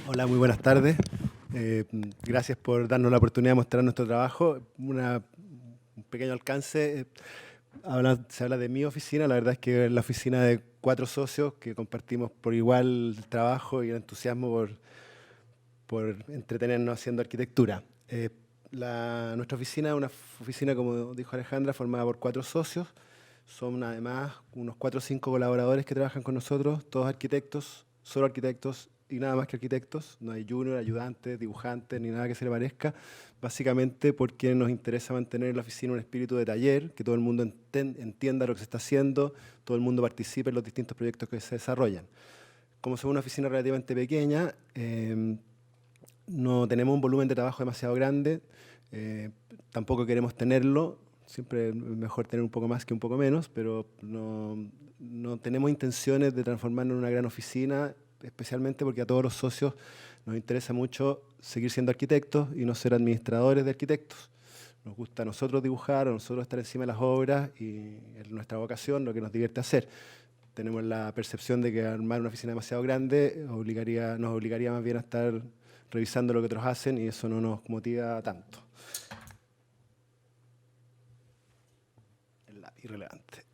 Hola, muy buenas tardes. Eh, Gracias por darnos la oportunidad de mostrar nuestro trabajo. Un pequeño alcance. Se habla de mi oficina. La verdad es que es la oficina de 4 socios que compartimos por igual el trabajo y el entusiasmo por entretenernos haciendo arquitectura. Nuestra oficina es una oficina, como dijo Alejandra, formada por 4 socios. Son además unos 4 o 5 colaboradores que trabajan con nosotros, todos arquitectos, solo arquitectos y nada más que arquitectos. No hay junior, ayudantes, dibujantes, ni nada que se le parezca. Básicamente porque nos interesa mantener en la oficina un espíritu de taller, que todo el mundo entienda lo que se está haciendo, todo el mundo participe en los distintos proyectos que se desarrollan. Como somos una oficina relativamente pequeña, no tenemos un volumen de trabajo demasiado grande, eh, tampoco queremos tenerlo, siempre es mejor tener un poco más que un poco menos, pero no tenemos intenciones de transformarnos en una gran oficina, especialmente porque a todos los socios nos interesa mucho seguir siendo arquitectos y no ser administradores de arquitectos. Nos gusta a nosotros dibujar, a nosotros estar encima de las obras y es nuestra vocación, lo que nos divierte hacer. Tenemos la percepción de que armar una oficina demasiado grande nos obligaría más bien a estar revisando lo que otros hacen y eso no nos motiva tanto. Irrelevante.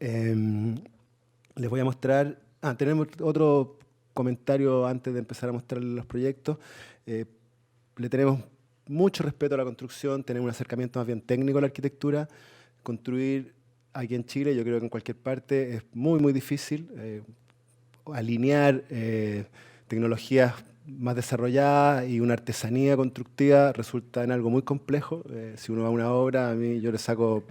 Les voy a mostrar... tenemos otro comentario antes de empezar a mostrar los proyectos. Le tenemos mucho respeto a la construcción, tenemos un acercamiento más bien técnico a la arquitectura. Construir aquí en Chile, yo creo que en cualquier parte, es muy difícil. Alinear tecnologías más desarrolladas y una artesanía constructiva resulta en algo muy complejo. Si uno va a una obra, a mí yo le saco,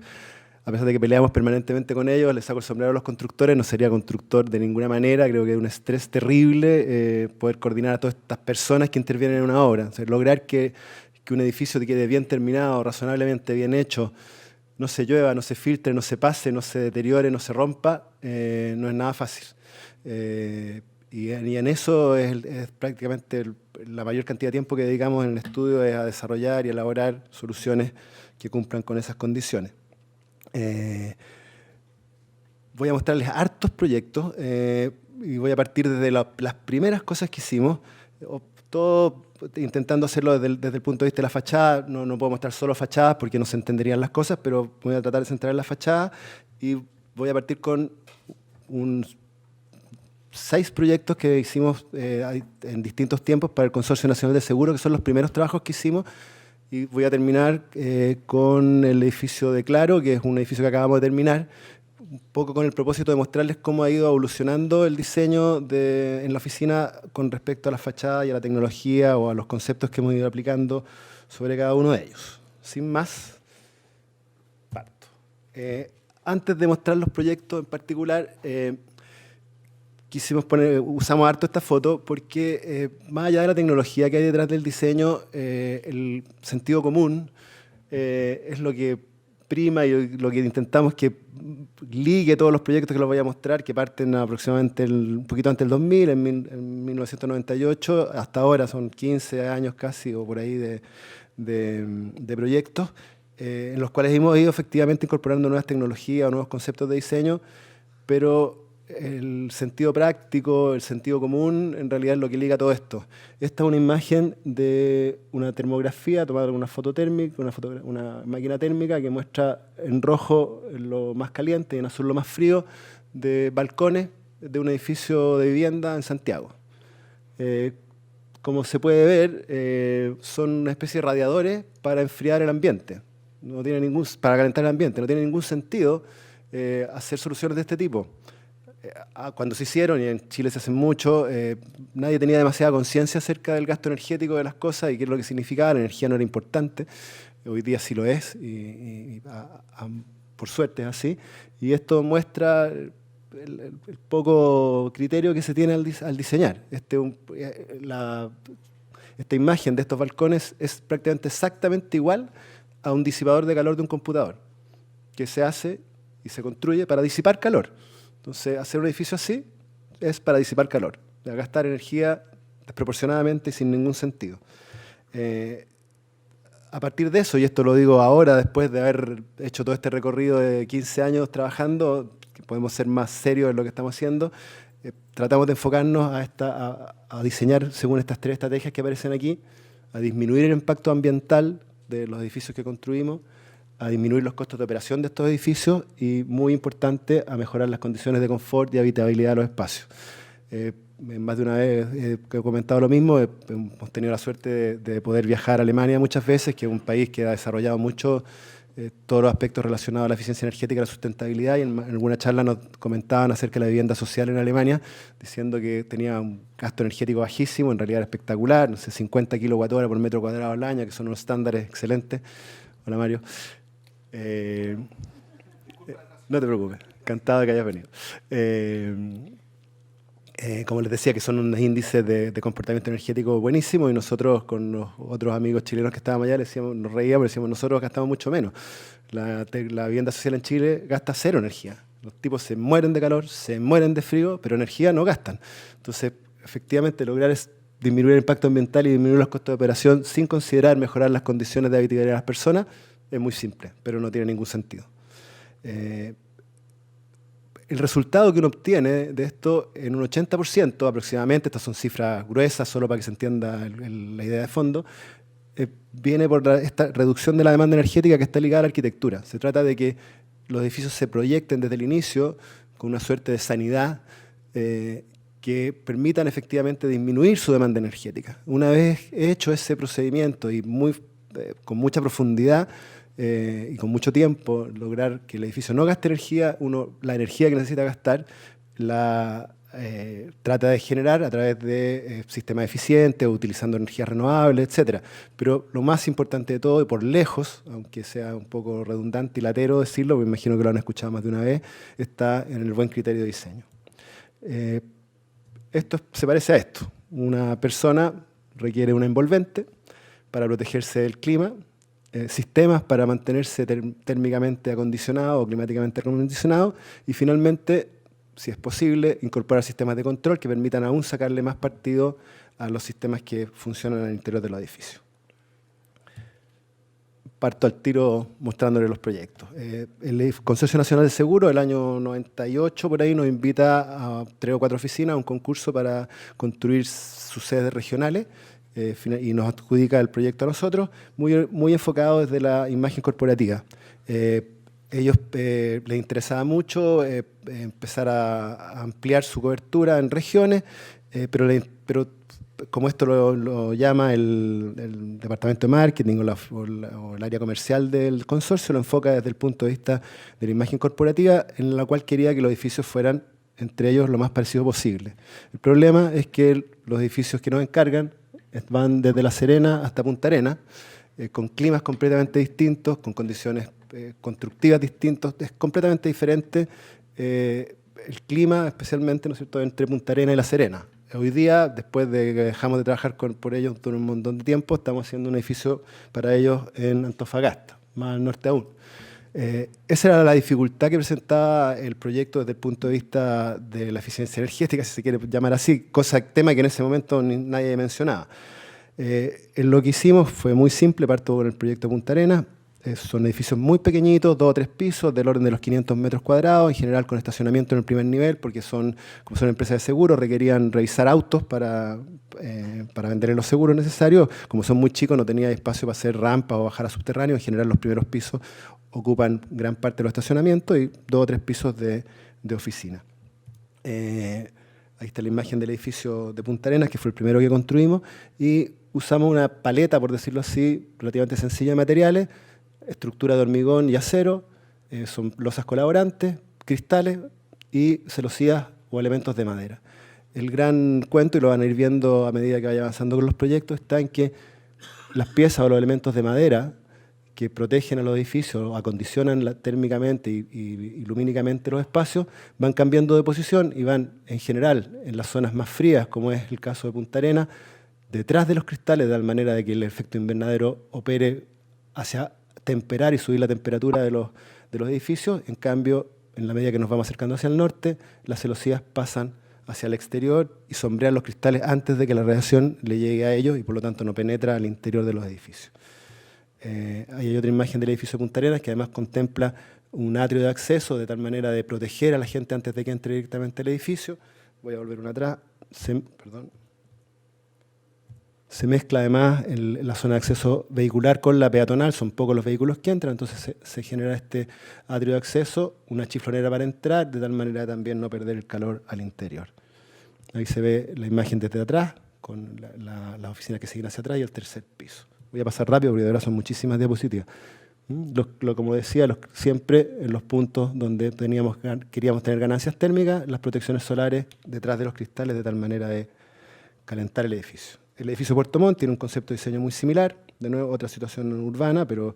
a pesar de que peleamos permanentemente con ellos, le saco el sombrero a los constructores, no sería constructor de ninguna manera, creo que es un estrés terrible poder coordinar a todas estas personas que intervienen en una obra. O sea, lograr que un edificio quede bien terminado, razonablemente bien hecho, no se llueva, no se filtre, no se pase, no se deteriore, no se rompa, no es nada fácil. Y en eso es prácticamente la mayor cantidad de tiempo que dedicamos en el estudio es a desarrollar y elaborar soluciones que cumplan con esas condiciones. Voy a mostrarles hartos proyectos y voy a partir desde las primeras cosas que hicimos, todo intentando hacerlo desde el punto de vista de la fachada. No puedo mostrar solo fachadas porque no se entenderían las cosas, pero voy a tratar de centrar en la fachada y voy a partir con 6 proyectos que hicimos en distintos tiempos para el Consorcio Nacional de Seguros, que son los primeros trabajos que hicimos. Y voy a terminar con el edificio de Claro, que es un edificio que acabamos de terminar, un poco con el propósito de mostrarles cómo ha ido evolucionando el diseño en la oficina con respecto a la fachada y a la tecnología o a los conceptos que hemos ido aplicando sobre cada uno de ellos. Sin más, parto. Antes de mostrar los proyectos en particular, usamos harto esta foto porque más allá de la tecnología que hay detrás del diseño, el sentido común es lo que prima y lo que intentamos que ligue todos los proyectos que les voy a mostrar, que parten aproximadamente un poquito antes del 2000, en 1998, hasta ahora son 15 años casi o por ahí de proyectos, en los cuales hemos ido efectivamente incorporando nuevas tecnologías o nuevos conceptos de diseño, pero el sentido práctico, el sentido común, en realidad es lo que liga todo esto. Esta es una imagen de una termografía tomada con una foto térmica, una máquina térmica que muestra en rojo lo más caliente y en azul lo más frío de balcones de un edificio de vivienda en Santiago. Como se puede ver, son una especie de radiadores para enfriar el ambiente. Para calentar el ambiente. No tiene ningún sentido hacer soluciones de este tipo. Cuando se hicieron, y en Chile se hacen mucho, nadie tenía demasiada conciencia acerca del gasto energético de las cosas y qué es lo que significaba. La energía no era importante. Hoy día sí lo es, por suerte es así. Y esto muestra el poco criterio que se tiene al diseñar. Esta imagen de estos balcones es prácticamente exactamente igual a un disipador de calor de un computador, que se hace y se construye para disipar calor. Entonces, hacer un edificio así es para disipar calor, para gastar energía desproporcionadamente y sin ningún sentido. A partir de eso, y esto lo digo ahora, después de haber hecho todo este recorrido de 15 años trabajando, que podemos ser más serios en lo que estamos haciendo, tratamos de enfocarnos a diseñar según estas 3 estrategias que aparecen aquí, a disminuir el impacto ambiental de los edificios que construimos, a disminuir los costos de operación de estos edificios y, muy importante, a mejorar las condiciones de confort y habitabilidad de los espacios. Más de una vez he comentado lo mismo, hemos tenido la suerte de poder viajar a Alemania muchas veces, que es un país que ha desarrollado mucho todos los aspectos relacionados a la eficiencia energética y la sustentabilidad, y en alguna charla nos comentaban acerca de la vivienda social en Alemania, diciendo que tenía un gasto energético bajísimo, en realidad era espectacular, no sé, 50 kWh por metro cuadrado al año, que son unos estándares excelentes. Hola, Mario. No te preocupes, encantado de que hayas venido. Como les decía, que son unos índices de comportamiento energético buenísimos, y nosotros con los otros amigos chilenos que estábamos allá nos reíamos, decíamos, nosotros gastamos mucho menos. La vivienda social en Chile gasta 0 energía. Los tipos se mueren de calor, se mueren de frío, pero energía no gastan. Entonces, efectivamente, lograr es disminuir el impacto ambiental y disminuir los costos de operación sin considerar mejorar las condiciones de habitabilidad de las personas es muy simple, pero no tiene ningún sentido. El resultado que uno obtiene de esto, en un 80% aproximadamente, estas son cifras gruesas solo para que se entienda la idea de fondo, viene por esta reducción de la demanda energética que está ligada a la arquitectura. Se trata de que los edificios se proyecten desde el inicio con una suerte de sanidad que permitan efectivamente disminuir su demanda energética. Una vez hecho ese procedimiento y con mucha profundidad, y con mucho tiempo, lograr que el edificio no gaste energía, la energía que necesita gastar la trata de generar a través de sistemas eficientes, utilizando energías renovables, etc. Pero lo más importante de todo, y por lejos, aunque sea un poco redundante y latero decirlo, me imagino que lo han escuchado más de una vez, está en el buen criterio de diseño. Esto se parece a esto. Una persona requiere una envolvente para protegerse del clima, sistemas para mantenerse térmicamente acondicionado o climáticamente acondicionado, y finalmente, si es posible, incorporar sistemas de control que permitan aún sacarle más partido a los sistemas que funcionan al interior de los edificios. Parto al tiro mostrándole los proyectos. El Consorcio Nacional de Seguros, el año 98, por ahí, nos invita a 3 o 4 oficinas a un concurso para construir sus sedes regionales, y nos adjudica el proyecto a nosotros, muy enfocado desde la imagen corporativa. Ellos les interesaba mucho empezar a ampliar su cobertura en regiones, pero como esto lo llama el departamento de marketing o el área comercial del consorcio, lo enfoca desde el punto de vista de la imagen corporativa, en la cual quería que los edificios fueran entre ellos lo más parecido posible. El problema es que los edificios que nos encargan van desde La Serena hasta Punta Arenas, con climas completamente distintos, con condiciones constructivas distintas, es completamente diferente el clima, especialmente, ¿no es cierto?, entre Punta Arenas y La Serena. Hoy día, después de que dejamos de trabajar por ellos por un montón de tiempo, estamos haciendo un edificio para ellos en Antofagasta, más al norte aún. Esa era la dificultad que presentaba el proyecto desde el punto de vista de la eficiencia energética, si se quiere llamar así, tema que en ese momento nadie mencionaba. Lo que hicimos fue muy simple, parto con el proyecto Punta Arenas. Son edificios muy pequeñitos, 2 o 3 pisos, del orden de los 500 metros cuadrados, en general con estacionamiento en el primer nivel, porque como son empresas de seguros, requerían revisar autos para vender los seguros necesarios. Como son muy chicos, no tenía espacio para hacer rampas o bajar a subterráneo. En general, los primeros pisos ocupan gran parte de los estacionamientos y 2 o 3 pisos de oficina. Ahí está la imagen del edificio de Punta Arenas, que fue el primero que construimos, y usamos una paleta, por decirlo así, relativamente sencilla de materiales, estructura de hormigón y acero, son losas colaborantes, cristales y celosías o elementos de madera. El gran cuento, y lo van a ir viendo a medida que vaya avanzando con los proyectos, está en que las piezas o los elementos de madera que protegen a los edificios, acondicionan térmicamente y lumínicamente los espacios, van cambiando de posición y van, en general, en las zonas más frías, como es el caso de Punta Arenas, detrás de los cristales, de tal manera de que el efecto invernadero opere hacia temperar y subir la temperatura de los edificios. En cambio, en la medida que nos vamos acercando hacia el norte, las celosías pasan hacia el exterior y sombrean los cristales antes de que la radiación le llegue a ellos y por lo tanto no penetra al interior de los edificios. Hay otra imagen del edificio de Punta Arenas que además contempla un atrio de acceso de tal manera de proteger a la gente antes de que entre directamente al edificio. voy a volver una atrás, perdón. Se mezcla además la zona de acceso vehicular con la peatonal, son pocos los vehículos que entran, entonces se genera este atrio de acceso, una chiflonera para entrar, de tal manera también no perder el calor al interior. Ahí se ve la imagen desde atrás, con las oficinas que siguen hacia atrás y el tercer piso. Voy a pasar rápido porque de verdad son muchísimas diapositivas. Como decía, siempre en los puntos donde queríamos tener ganancias térmicas, las protecciones solares detrás de los cristales, de tal manera de calentar el edificio. El edificio Puerto Montt tiene un concepto de diseño muy similar, de nuevo otra situación urbana, pero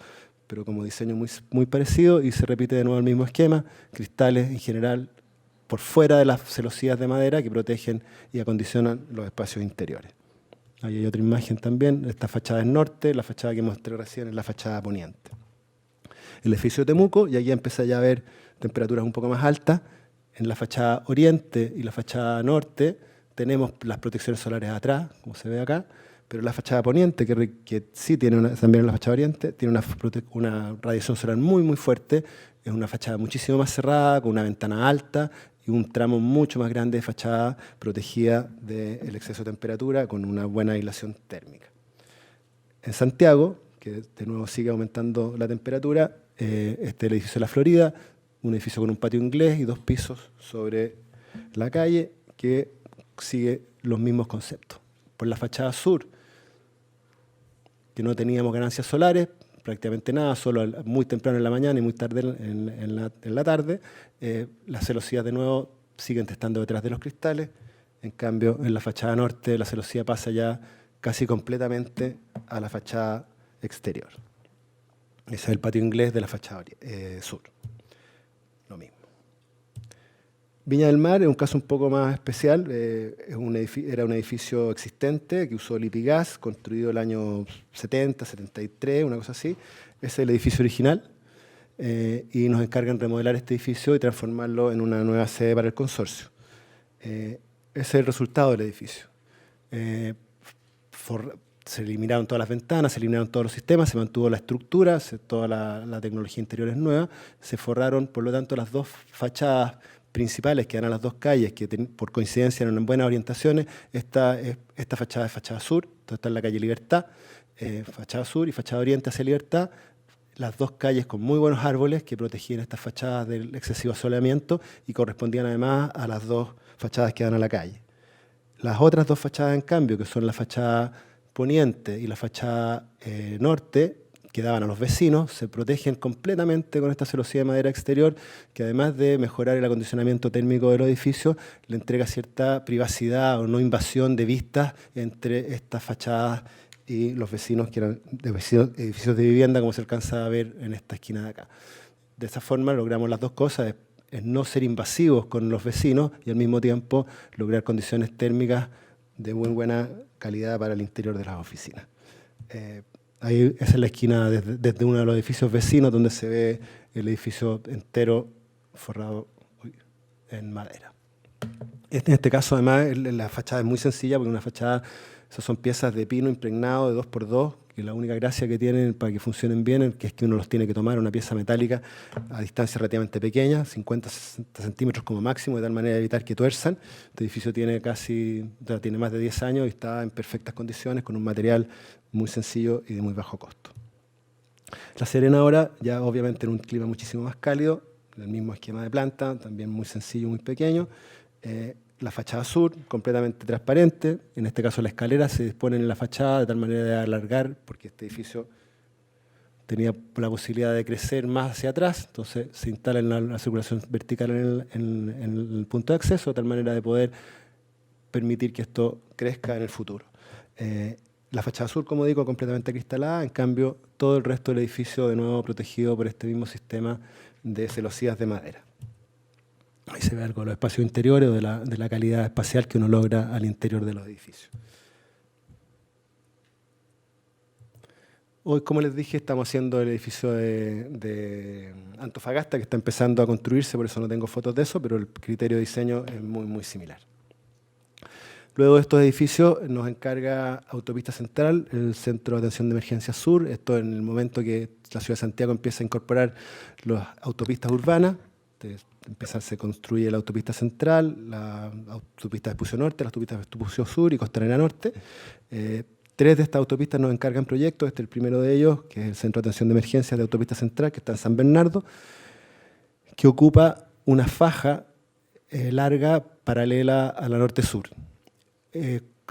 como diseño muy parecido, y se repite de nuevo el mismo esquema, cristales en general por fuera de las celosías de madera que protegen y acondicionan los espacios interiores. Ahí hay otra imagen también, esta fachada es norte, la fachada que mostré recién es la fachada poniente. El edificio de Temuco, y aquí empecé ya a ver temperaturas un poco más altas, en la fachada oriente y la fachada norte, tenemos las protecciones solares atrás, como se ve acá, pero la fachada poniente, que sí tiene también en la fachada oriente, tiene una radiación solar muy fuerte, es una fachada muchísimo más cerrada, con una ventana alta y un tramo mucho más grande de fachada protegida del exceso de temperatura con una buena aislación térmica. En Santiago, que de nuevo sigue aumentando la temperatura, este es el edificio de La Florida, un edificio con un patio inglés y 2 pisos sobre la calle, que sigue los mismos conceptos. Por la fachada sur, que no teníamos ganancias solares, prácticamente nada, solo muy temprano en la mañana y muy tarde en la tarde, las celosías de nuevo siguen estando detrás de los cristales. En cambio, en la fachada norte, la celosía pasa ya casi completamente a la fachada exterior. Ese es el patio inglés de la fachada sur. Lo mismo. Viña del Mar es un caso un poco más especial. Era un edificio existente que usó Lipigas, construido el año 70, 73, una cosa así. Ese es el edificio original. Y nos encargan remodelar este edificio y transformarlo en una nueva sede para el consorcio. Ese es el resultado del edificio. Se eliminaron todas las ventanas, se eliminaron todos los sistemas, se mantuvo la estructura, toda la tecnología interior es nueva, se forraron, por lo tanto, las dos fachadas principales que dan a las dos calles, que por coincidencia eran en buenas orientaciones. Esta fachada es fachada sur, entonces está en la calle Libertad, fachada sur y fachada oriente hacia Libertad, las dos calles con muy buenos árboles que protegían estas fachadas del excesivo asoleamiento y correspondían además a las dos fachadas que dan a la calle. Las otras dos fachadas, en cambio, que son la fachada poniente y la fachada norte, que daban a los vecinos, se protegen completamente con esta celosía de madera exterior, que además de mejorar el acondicionamiento térmico de los edificios, le entrega cierta privacidad o no invasión de vistas entre estas fachadas y los vecinos, que eran edificios de vivienda, como se alcanza a ver en esta esquina de acá. De esa forma logramos las dos cosas, es no ser invasivos con los vecinos y al mismo tiempo lograr condiciones térmicas de muy buena calidad para el interior de las oficinas. Ahí esa es la esquina desde uno de los edificios vecinos donde se ve el edificio entero forrado en madera. En este caso, además, la fachada es muy sencilla porque una fachada, esas son piezas de pino impregnado de 2x2, que la única gracia que tienen para que funcionen bien es que uno los tiene que tomar una pieza metálica a distancia relativamente pequeña, 50-60 centímetros como máximo, de tal manera de evitar que tuerzan. Este edificio tiene más de 10 años y está en perfectas condiciones, con un material muy sencillo y de muy bajo costo. La Serena ahora, ya obviamente en un clima muchísimo más cálido, el mismo esquema de planta, también muy sencillo, muy pequeño. La fachada sur, completamente transparente. En este caso la escalera se dispone en la fachada de tal manera de alargar, porque este edificio tenía la posibilidad de crecer más hacia atrás, entonces se instala la circulación vertical en el punto de acceso, de tal manera de poder permitir que esto crezca en el futuro. La fachada sur, como digo, completamente acristalada, en cambio todo el resto del edificio de nuevo protegido por este mismo sistema de celosías de madera. Ahí se ve algo de los espacios interiores o de la calidad espacial que uno logra al interior de los edificios. Hoy, como les dije, estamos haciendo el edificio de Antofagasta, que está empezando a construirse, por eso no tengo fotos de eso, pero el criterio de diseño es muy similar. Luego de estos edificios nos encarga Autopista Central, el Centro de Atención de Emergencia Sur. Esto en el momento que la ciudad de Santiago empieza a incorporar las autopistas urbanas. Ustedes se construye la autopista central, la autopista Vespucio Norte, la autopista Vespucio Sur y Costanera Norte. 3 de estas autopistas nos encargan proyectos. Este es el primero de ellos, que es el Centro de Atención de Emergencias de Autopista Central, que está en San Bernardo, que ocupa una faja larga paralela a la norte-sur.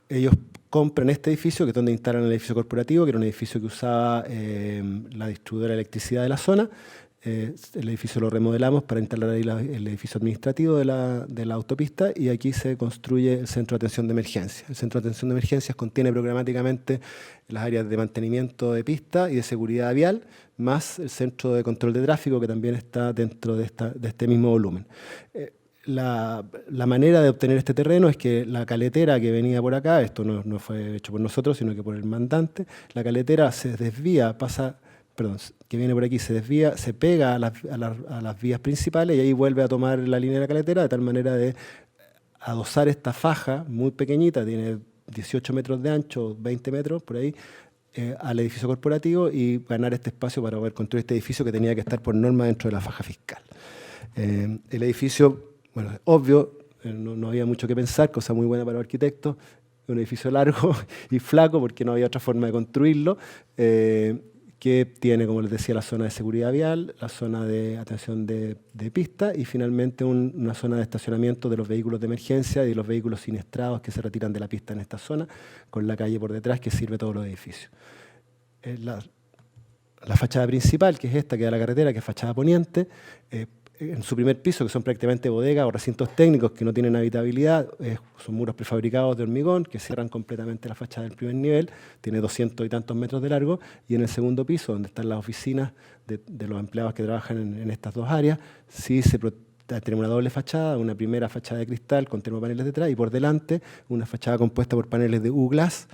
Ellos compran este edificio, que es donde instalan el edificio corporativo, que era un edificio que usaba la distribuidora de electricidad de la zona. El edificio lo remodelamos para instalar ahí el edificio administrativo de la autopista, y aquí se construye el Centro de Atención de Emergencias. El Centro de Atención de Emergencias contiene programáticamente las áreas de mantenimiento de pista y de seguridad vial, más el Centro de Control de Tráfico, que también está dentro de este mismo volumen. La manera de obtener este terreno es que la caletera que venía por acá, esto no fue hecho por nosotros, sino que por el mandante, la caletera se desvía, que viene por aquí, se desvía, se pega a las vías principales y ahí vuelve a tomar la línea de la caletera, de tal manera de adosar esta faja muy pequeñita, tiene 18 metros de ancho, 20 metros por ahí, al edificio corporativo, y ganar este espacio para poder construir este edificio que tenía que estar por norma dentro de la faja fiscal. El edificio, bueno, es obvio, no había mucho que pensar, cosa muy buena para los arquitectos, un edificio largo y flaco porque no había otra forma de construirlo, que tiene, como les decía, la zona de seguridad vial, la zona de atención de pista y finalmente una zona de estacionamiento de los vehículos de emergencia y de los vehículos siniestrados que se retiran de la pista en esta zona, con la calle por detrás que sirve a todos los edificios. La fachada principal, que es esta que da la carretera, que es fachada poniente, en su primer piso, que son prácticamente bodegas o recintos técnicos que no tienen habitabilidad, son muros prefabricados de hormigón que cierran completamente la fachada del primer nivel, tiene 200 y tantos metros de largo, y en el segundo piso, donde están las oficinas de los empleados que trabajan en estas dos áreas, sí tenemos una doble fachada, una primera fachada de cristal con termopaneles detrás, y por delante una fachada compuesta por paneles de U-Glass,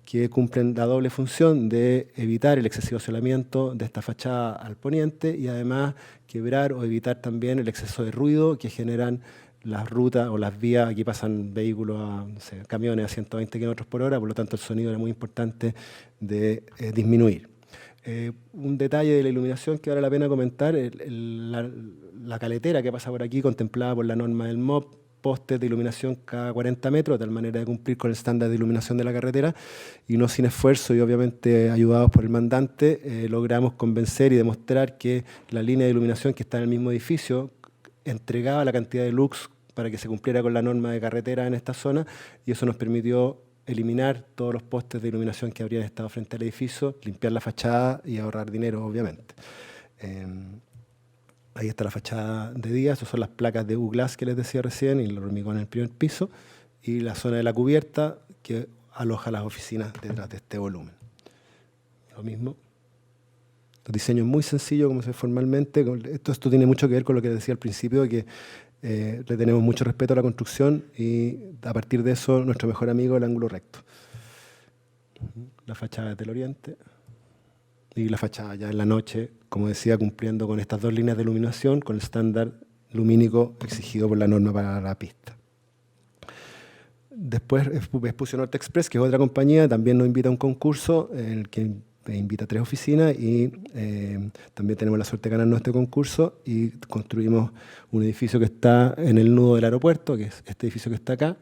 que cumplen la doble función de evitar el excesivo asolamiento de esta fachada al poniente y además quebrar o evitar también el exceso de ruido que generan las rutas o las vías. Aquí pasan vehículos, camiones a 120 km por hora, por lo tanto el sonido era muy importante de disminuir. Un detalle de la iluminación que vale la pena comentar, la caletera que pasa por aquí, contemplada por la norma del MOP, postes de iluminación cada 40 metros, de tal manera de cumplir con el estándar de iluminación de la carretera, y no sin esfuerzo y obviamente ayudados por el mandante, logramos convencer y demostrar que la línea de iluminación que está en el mismo edificio entregaba la cantidad de lux para que se cumpliera con la norma de carretera en esta zona, y eso nos permitió eliminar todos los postes de iluminación que habrían estado frente al edificio, limpiar la fachada y ahorrar dinero, obviamente. Ahí está la fachada de día, esas son las placas de U-Glass que les decía recién, y el hormigón en el primer piso, y la zona de la cubierta que aloja las oficinas detrás de este volumen. Lo mismo. Los diseños muy sencillos, como se ve formalmente. Esto tiene mucho que ver con lo que decía al principio, de que le tenemos mucho respeto a la construcción y a partir de eso nuestro mejor amigo es el ángulo recto. La fachada del oriente. Y la fachada ya en la noche, como decía, cumpliendo con estas dos líneas de iluminación, con el estándar lumínico exigido por la norma para la pista. Después Vespucio Norte Express, que es otra compañía, también nos invita a un concurso en el que invita a 3 oficinas y también tenemos la suerte de ganar nuestro concurso y construimos un edificio que está en el nudo del aeropuerto, que es este edificio que está acá.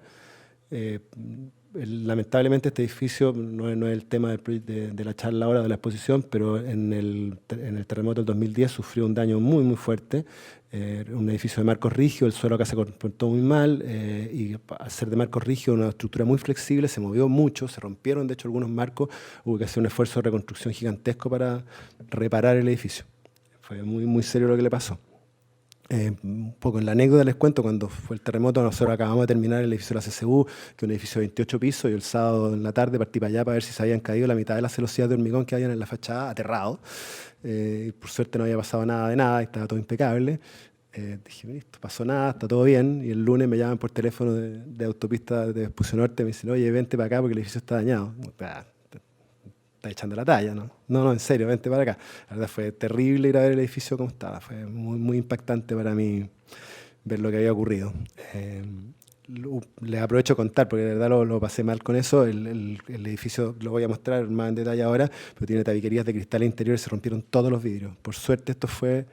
Lamentablemente este edificio no es el tema de la charla ahora, de la exposición, pero en el terremoto del 2010 sufrió un daño muy, muy fuerte. Un edificio de marcos rígidos, el suelo acá se comportó muy mal y al ser de marcos rígidos, una estructura muy flexible, se movió mucho, se rompieron de hecho algunos marcos, hubo que hacer un esfuerzo de reconstrucción gigantesco para reparar el edificio. Fue muy, muy serio lo que le pasó. Un poco en la anécdota les cuento, cuando fue el terremoto nosotros acabamos de terminar el edificio de la CCU, que es un edificio de 28 pisos, y el sábado en la tarde partí para allá para ver si se habían caído la mitad de las celosías de hormigón que habían en la fachada, aterrado. Por suerte no había pasado nada de nada, estaba todo impecable. Dije, listo, pasó nada, está todo bien, y el lunes me llaman por teléfono de autopista de Vespucio Norte, me dicen, oye, vente para acá porque el edificio está dañado. Está echando la talla, ¿no? No, en serio, vente para acá. La verdad fue terrible ir a ver el edificio como estaba, fue muy, muy impactante para mí ver lo que había ocurrido. Les aprovecho a contar, porque de verdad lo pasé mal con eso. El edificio lo voy a mostrar más en detalle ahora, pero tiene tabiquerías de cristal interior y se rompieron todos los vidrios. Por suerte esto fue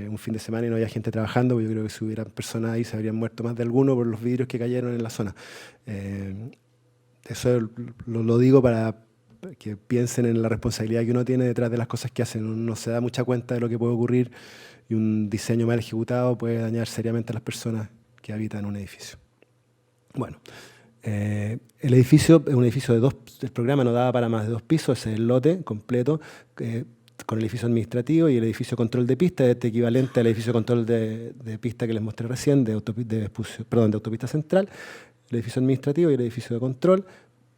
un fin de semana y no había gente trabajando, porque yo creo que si hubieran personas ahí se habrían muerto más de alguno por los vidrios que cayeron en la zona. Eso lo digo para que piensen en la responsabilidad que uno tiene detrás de las cosas que hacen. Uno no se da mucha cuenta de lo que puede ocurrir y un diseño mal ejecutado puede dañar seriamente a las personas que habitan un edificio. Bueno, el edificio es un edificio de dos, el programa no daba para más de 2 pisos, ese es el lote completo, con el edificio administrativo y el edificio control de pista, este equivalente al edificio control de pista que les mostré recién, de autopista central, el edificio administrativo y el edificio de control.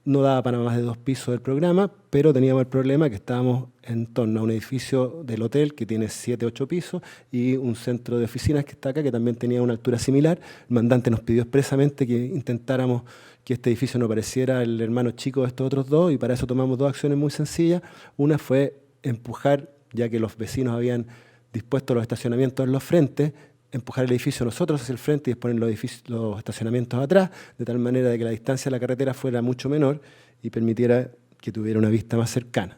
No daba para más de 2 pisos del programa, pero teníamos el problema que estábamos en torno a un edificio del hotel que tiene 7, 8 pisos y un centro de oficinas que está acá que también tenía una altura similar. El mandante nos pidió expresamente que intentáramos que este edificio no pareciera el hermano chico de estos otros dos y para eso tomamos 2 acciones muy sencillas. Una fue empujar, ya que los vecinos habían dispuesto los estacionamientos en los frentes, empujar el edificio nosotros hacia el frente y poner los estacionamientos atrás, de tal manera de que la distancia a la carretera fuera mucho menor y permitiera que tuviera una vista más cercana.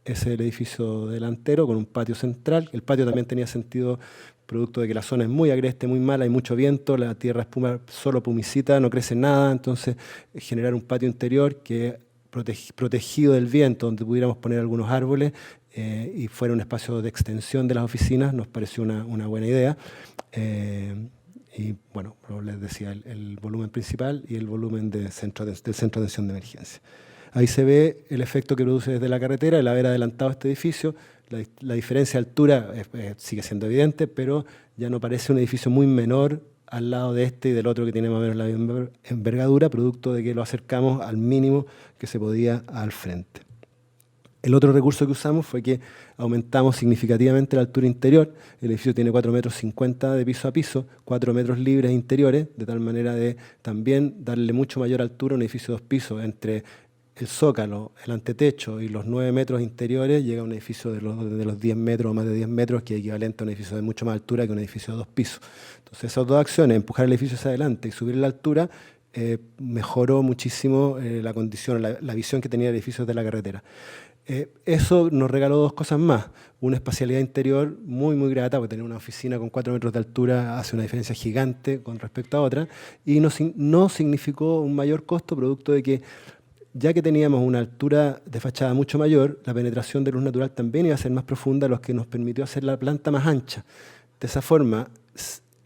Ese es el edificio delantero con un patio central. El patio también tenía sentido producto de que la zona es muy agreste, muy mala, hay mucho viento, la tierra es solo pumicita, no crece nada, entonces generar un patio interior que protegido del viento, donde pudiéramos poner algunos árboles y fuera un espacio de extensión de las oficinas, nos pareció una buena idea. Y bueno, como les decía, el volumen principal y el volumen del centro de atención de emergencia. Ahí se ve el efecto que produce desde la carretera, el haber adelantado este edificio. La diferencia de altura sigue siendo evidente, pero ya no parece un edificio muy menor al lado de este y del otro que tiene más o menos la misma envergadura, producto de que lo acercamos al mínimo que se podía al frente. El otro recurso que usamos fue que aumentamos significativamente la altura interior. El edificio tiene 4,50 metros de piso a piso, 4 metros libres interiores, de tal manera de también darle mucho mayor altura a un edificio de 2 pisos. Entre el zócalo, el antetecho y los 9 metros interiores llega a un edificio de los 10 metros o más de 10 metros, que es equivalente a un edificio de mucho más altura que un edificio de 2 pisos. Entonces esas dos acciones, empujar el edificio hacia adelante y subir la altura, mejoró muchísimo la condición, la visión que tenía el edificio de la carretera. Eso nos regaló 2 cosas más. Una espacialidad interior muy, muy grata, porque tener una oficina con 4 metros de altura hace una diferencia gigante con respecto a otra, y no significó un mayor costo, producto de que, ya que teníamos una altura de fachada mucho mayor, la penetración de luz natural también iba a ser más profunda, lo que nos permitió hacer la planta más ancha. De esa forma,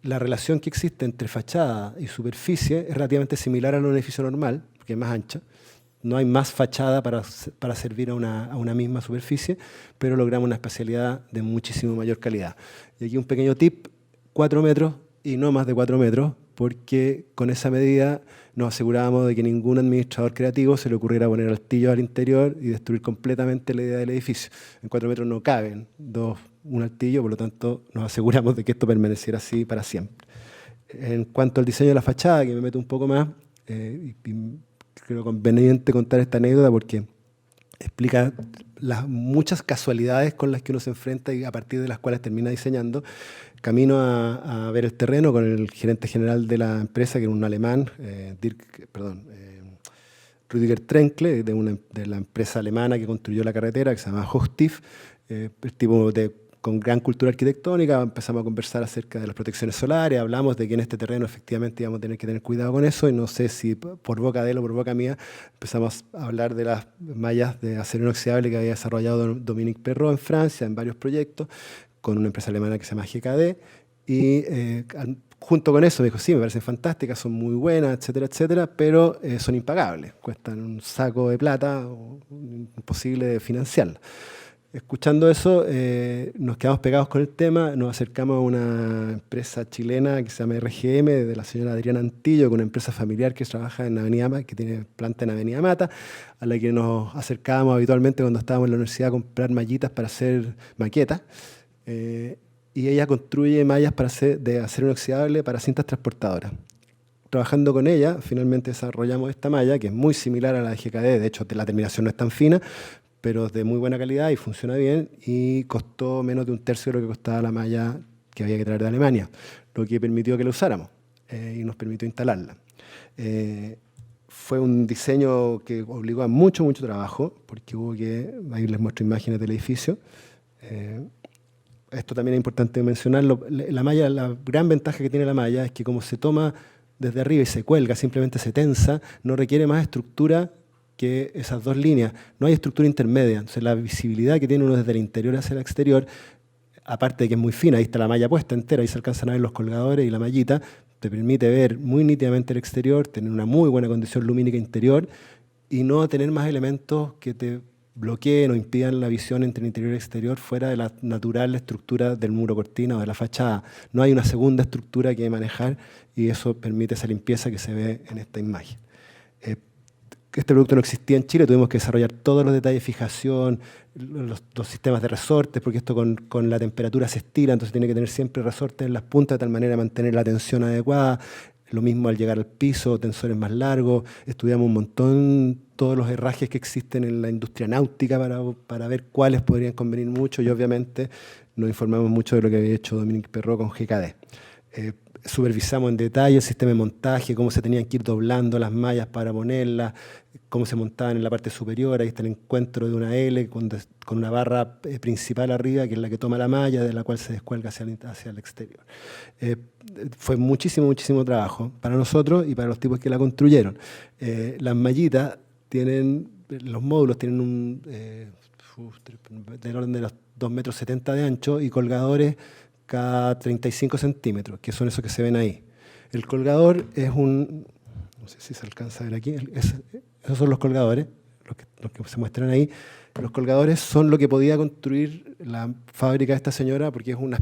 la relación que existe entre fachada y superficie es relativamente similar a un edificio normal, porque es más ancha. No hay más fachada para servir a una misma superficie, pero logramos una espacialidad de muchísimo mayor calidad. Y aquí un pequeño tip: 4 metros y no más de 4 metros, porque con esa medida nos asegurábamos de que ningún administrador creativo se le ocurriera poner altillos al interior y destruir completamente la idea del edificio. En 4 metros no caben un altillo, por lo tanto nos aseguramos de que esto permaneciera así para siempre. En cuanto al diseño de la fachada, que me meto un poco más, creo conveniente contar esta anécdota porque explica las muchas casualidades con las que uno se enfrenta y a partir de las cuales termina diseñando. Camino a ver el terreno con el gerente general de la empresa, que era un alemán, Rüdiger Trenkle, de la empresa alemana que construyó la carretera, que se llama Hochtief, el tipo con gran cultura arquitectónica. Empezamos a conversar acerca de las protecciones solares, hablamos de que en este terreno efectivamente íbamos a tener que tener cuidado con eso, y no sé si por boca de él o por boca mía empezamos a hablar de las mallas de acero inoxidable que había desarrollado Dominique Perrault en Francia en varios proyectos, con una empresa alemana que se llama GKD, y junto con eso me dijo: sí, me parecen fantásticas, son muy buenas, etcétera, etcétera, pero son impagables, cuestan un saco de plata, imposible de financiarlas. Escuchando eso, nos quedamos pegados con el tema, nos acercamos a una empresa chilena que se llama RGM, de la señora Adriana Antillo, que es una empresa familiar que trabaja en Avenida Mata, que tiene planta en Avenida Mata, a la que nos acercábamos habitualmente cuando estábamos en la universidad a comprar mallitas para hacer maquetas. Y ella construye mallas de acero inoxidable para cintas transportadoras. Trabajando con ella, finalmente desarrollamos esta malla, que es muy similar a la de GKD, de hecho la terminación no es tan fina, pero es de muy buena calidad y funciona bien, y costó menos de 1/3 de lo que costaba la malla que había que traer de Alemania, lo que permitió que la usáramos y nos permitió instalarla. Fue un diseño que obligó a mucho, mucho trabajo, porque ahí les muestro imágenes del edificio. esto también es importante mencionarlo, la malla, la gran ventaja que tiene la malla es que como se toma desde arriba y se cuelga, simplemente se tensa, no requiere más estructura que esas dos líneas. No hay estructura intermedia. Entonces la visibilidad que tiene uno desde el interior hacia el exterior, aparte de que es muy fina, ahí está la malla puesta entera, ahí se alcanzan a ver los colgadores y la mallita, te permite ver muy nítidamente el exterior, tener una muy buena condición lumínica interior y no tener más elementos que te bloqueen o impidan la visión entre el interior y el exterior fuera de la natural estructura del muro cortina o de la fachada. No hay una segunda estructura que manejar y eso permite esa limpieza que se ve en esta imagen. Este producto no existía en Chile, tuvimos que desarrollar todos los detalles de fijación, los sistemas de resortes, porque esto con la temperatura se estira, entonces tiene que tener siempre resortes en las puntas de tal manera de mantener la tensión adecuada. Lo mismo al llegar al piso, tensores más largos. Estudiamos un montón todos los herrajes que existen en la industria náutica para ver cuáles podrían convenir mucho y obviamente nos informamos mucho de lo que había hecho Dominique Perrot con GKD. Supervisamos en detalle el sistema de montaje, cómo se tenían que ir doblando las mallas para ponerlas, cómo se montaban en la parte superior. Ahí está el encuentro de una L con una barra principal arriba, que es la que toma la malla, de la cual se descuelga hacia el exterior. Fue muchísimo, muchísimo trabajo para nosotros y para los tipos que la construyeron. Las mallitas tienen, los módulos tienen del orden de los 2,70 metros de ancho y colgadores cada 35 centímetros, que son esos que se ven ahí. El colgador es no sé si se alcanza a ver aquí, esos son los colgadores, los que se muestran ahí. Los colgadores son lo que podía construir la fábrica de esta señora, porque es una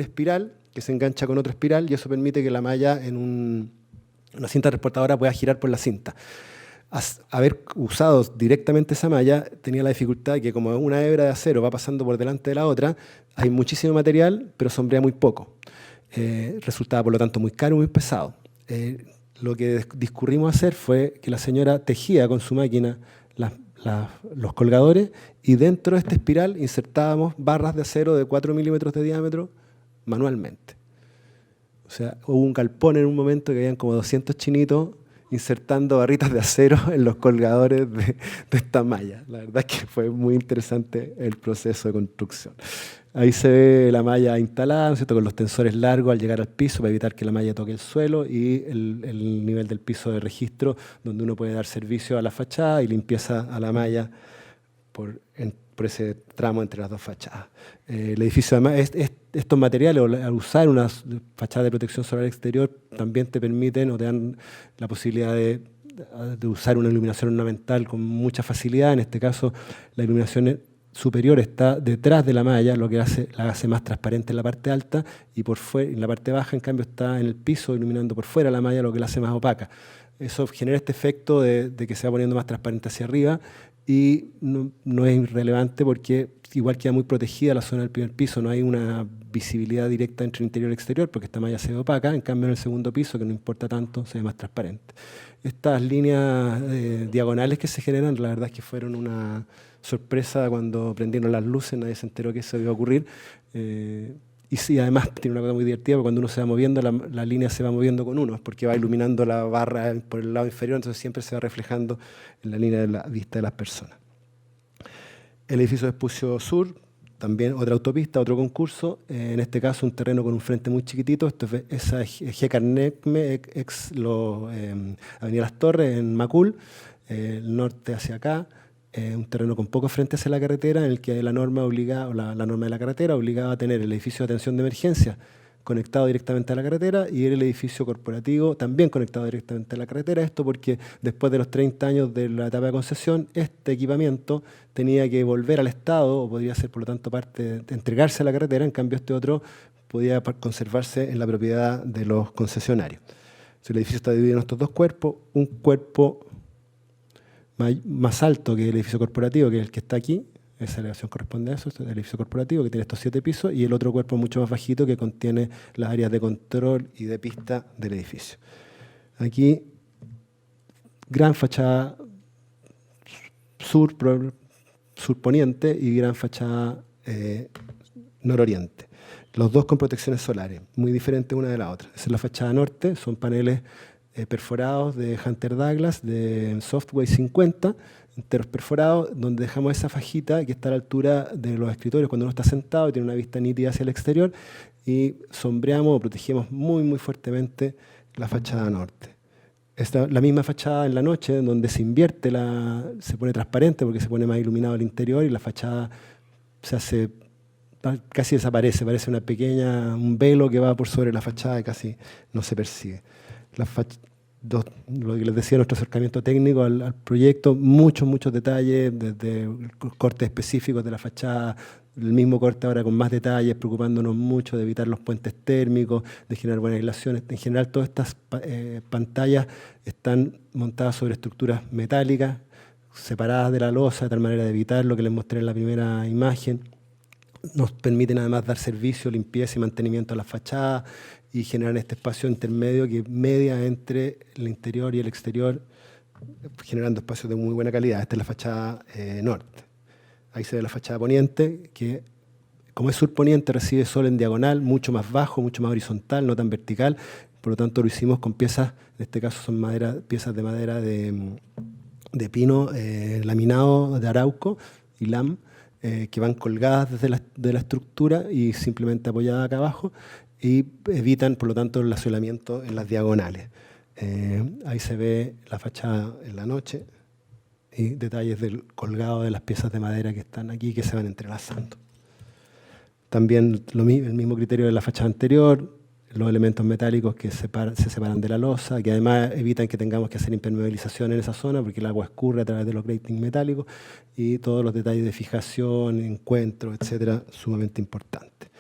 espiral que se engancha con otra espiral y eso permite que la malla en una cinta transportadora pueda girar por la cinta. Haber usado directamente esa malla tenía la dificultad de que como una hebra de acero va pasando por delante de la otra, hay muchísimo material, pero sombrea muy poco. Resultaba, por lo tanto, muy caro y muy pesado. Lo que discurrimos hacer fue que la señora tejía con su máquina los colgadores y dentro de esta espiral insertábamos barras de acero de 4 milímetros de diámetro manualmente. O sea, hubo un galpón en un momento que habían como 200 chinitos insertando barritas de acero en los colgadores de esta malla. La verdad es que fue muy interesante el proceso de construcción. Ahí se ve la malla instalada, ¿no es cierto?, con los tensores largos al llegar al piso para evitar que la malla toque el suelo y el nivel del piso de registro donde uno puede dar servicio a la fachada y limpieza a la malla por ese tramo entre las dos fachadas. El edificio, además, estos materiales, al usar una fachada de protección solar exterior, también te permiten o te dan la posibilidad de usar una iluminación ornamental con mucha facilidad. En este caso, la iluminación superior está detrás de la malla, lo que la hace más transparente en la parte alta, y en la parte baja, en cambio, está en el piso, iluminando por fuera la malla, lo que la hace más opaca. Eso genera este efecto de que se va poniendo más transparente hacia arriba, y no es irrelevante porque igual queda muy protegida la zona del primer piso, no hay una visibilidad directa entre el interior y el exterior porque esta malla se ve opaca, en cambio en el segundo piso, que no importa tanto, se ve más transparente. Estas líneas diagonales que se generan, la verdad es que fueron una sorpresa cuando prendieron las luces, nadie se enteró que eso iba a ocurrir. Y sí, además tiene una cosa muy divertida, porque cuando uno se va moviendo, la línea se va moviendo con uno, porque va iluminando la barra por el lado inferior, entonces siempre se va reflejando en la línea de la vista de las personas. El edificio Vespucio Sur, también otra autopista, otro concurso, en este caso un terreno con un frente muy chiquitito, esa es G. Carnecme, ex Avenida Las Torres, en Macul, el norte hacia acá. Un terreno con poco frente hacia la carretera, en el que la norma la norma de la carretera obligaba a tener el edificio de atención de emergencia conectado directamente a la carretera y el edificio corporativo también conectado directamente a la carretera. Esto porque después de los 30 años de la etapa de concesión, este equipamiento tenía que volver al Estado, o podría ser por lo tanto parte de entregarse a la carretera, en cambio este otro podía conservarse en la propiedad de los concesionarios. Entonces, el edificio está dividido en estos dos cuerpos, un cuerpo más alto que el edificio corporativo, que es el que está aquí, esa elevación corresponde a eso, este es el edificio corporativo que tiene estos 7 pisos, y el otro cuerpo mucho más bajito que contiene las áreas de control y de pista del edificio. Aquí, gran fachada surponiente y gran fachada nororiente. Los dos con protecciones solares, muy diferentes una de la otra. Esa es la fachada norte, son paneles perforados de Hunter Douglas, de Softway 50, enteros perforados, donde dejamos esa fajita que está a la altura de los escritorios cuando uno está sentado y tiene una vista nítida hacia el exterior, y sombreamos o protegemos muy, muy fuertemente la fachada norte. La misma fachada en la noche, donde se invierte, se pone transparente porque se pone más iluminado el interior y la fachada casi desaparece, parece un velo que va por sobre la fachada y casi no se percibe. Lo que les decía, nuestro acercamiento técnico al proyecto, muchos detalles, desde cortes específicos de la fachada, el mismo corte ahora con más detalles, preocupándonos mucho de evitar los puentes térmicos, de generar buenas aislaciones. En general, todas estas pantallas están montadas sobre estructuras metálicas, separadas de la losa, de tal manera de evitar lo que les mostré en la primera imagen. Nos permiten además dar servicio, limpieza y mantenimiento a las fachadas y generar este espacio intermedio que media entre el interior y el exterior, generando espacios de muy buena calidad. Esta es la fachada norte. Ahí se ve la fachada poniente, que como es surponiente recibe sol en diagonal, mucho más bajo, mucho más horizontal, no tan vertical. Por lo tanto lo hicimos con piezas, en este caso son piezas de madera de pino laminado de arauco y lam, que van colgadas desde de la estructura y simplemente apoyadas acá abajo, y evitan, por lo tanto, el asolamiento en las diagonales. Ahí se ve la fachada en la noche y detalles del colgado de las piezas de madera que están aquí, que se van entrelazando. También el mismo criterio de la fachada anterior, los elementos metálicos que se separan de la losa, que además evitan que tengamos que hacer impermeabilización en esa zona porque el agua escurre a través de los gratings metálicos, y todos los detalles de fijación, encuentro, etcétera, sumamente importantes.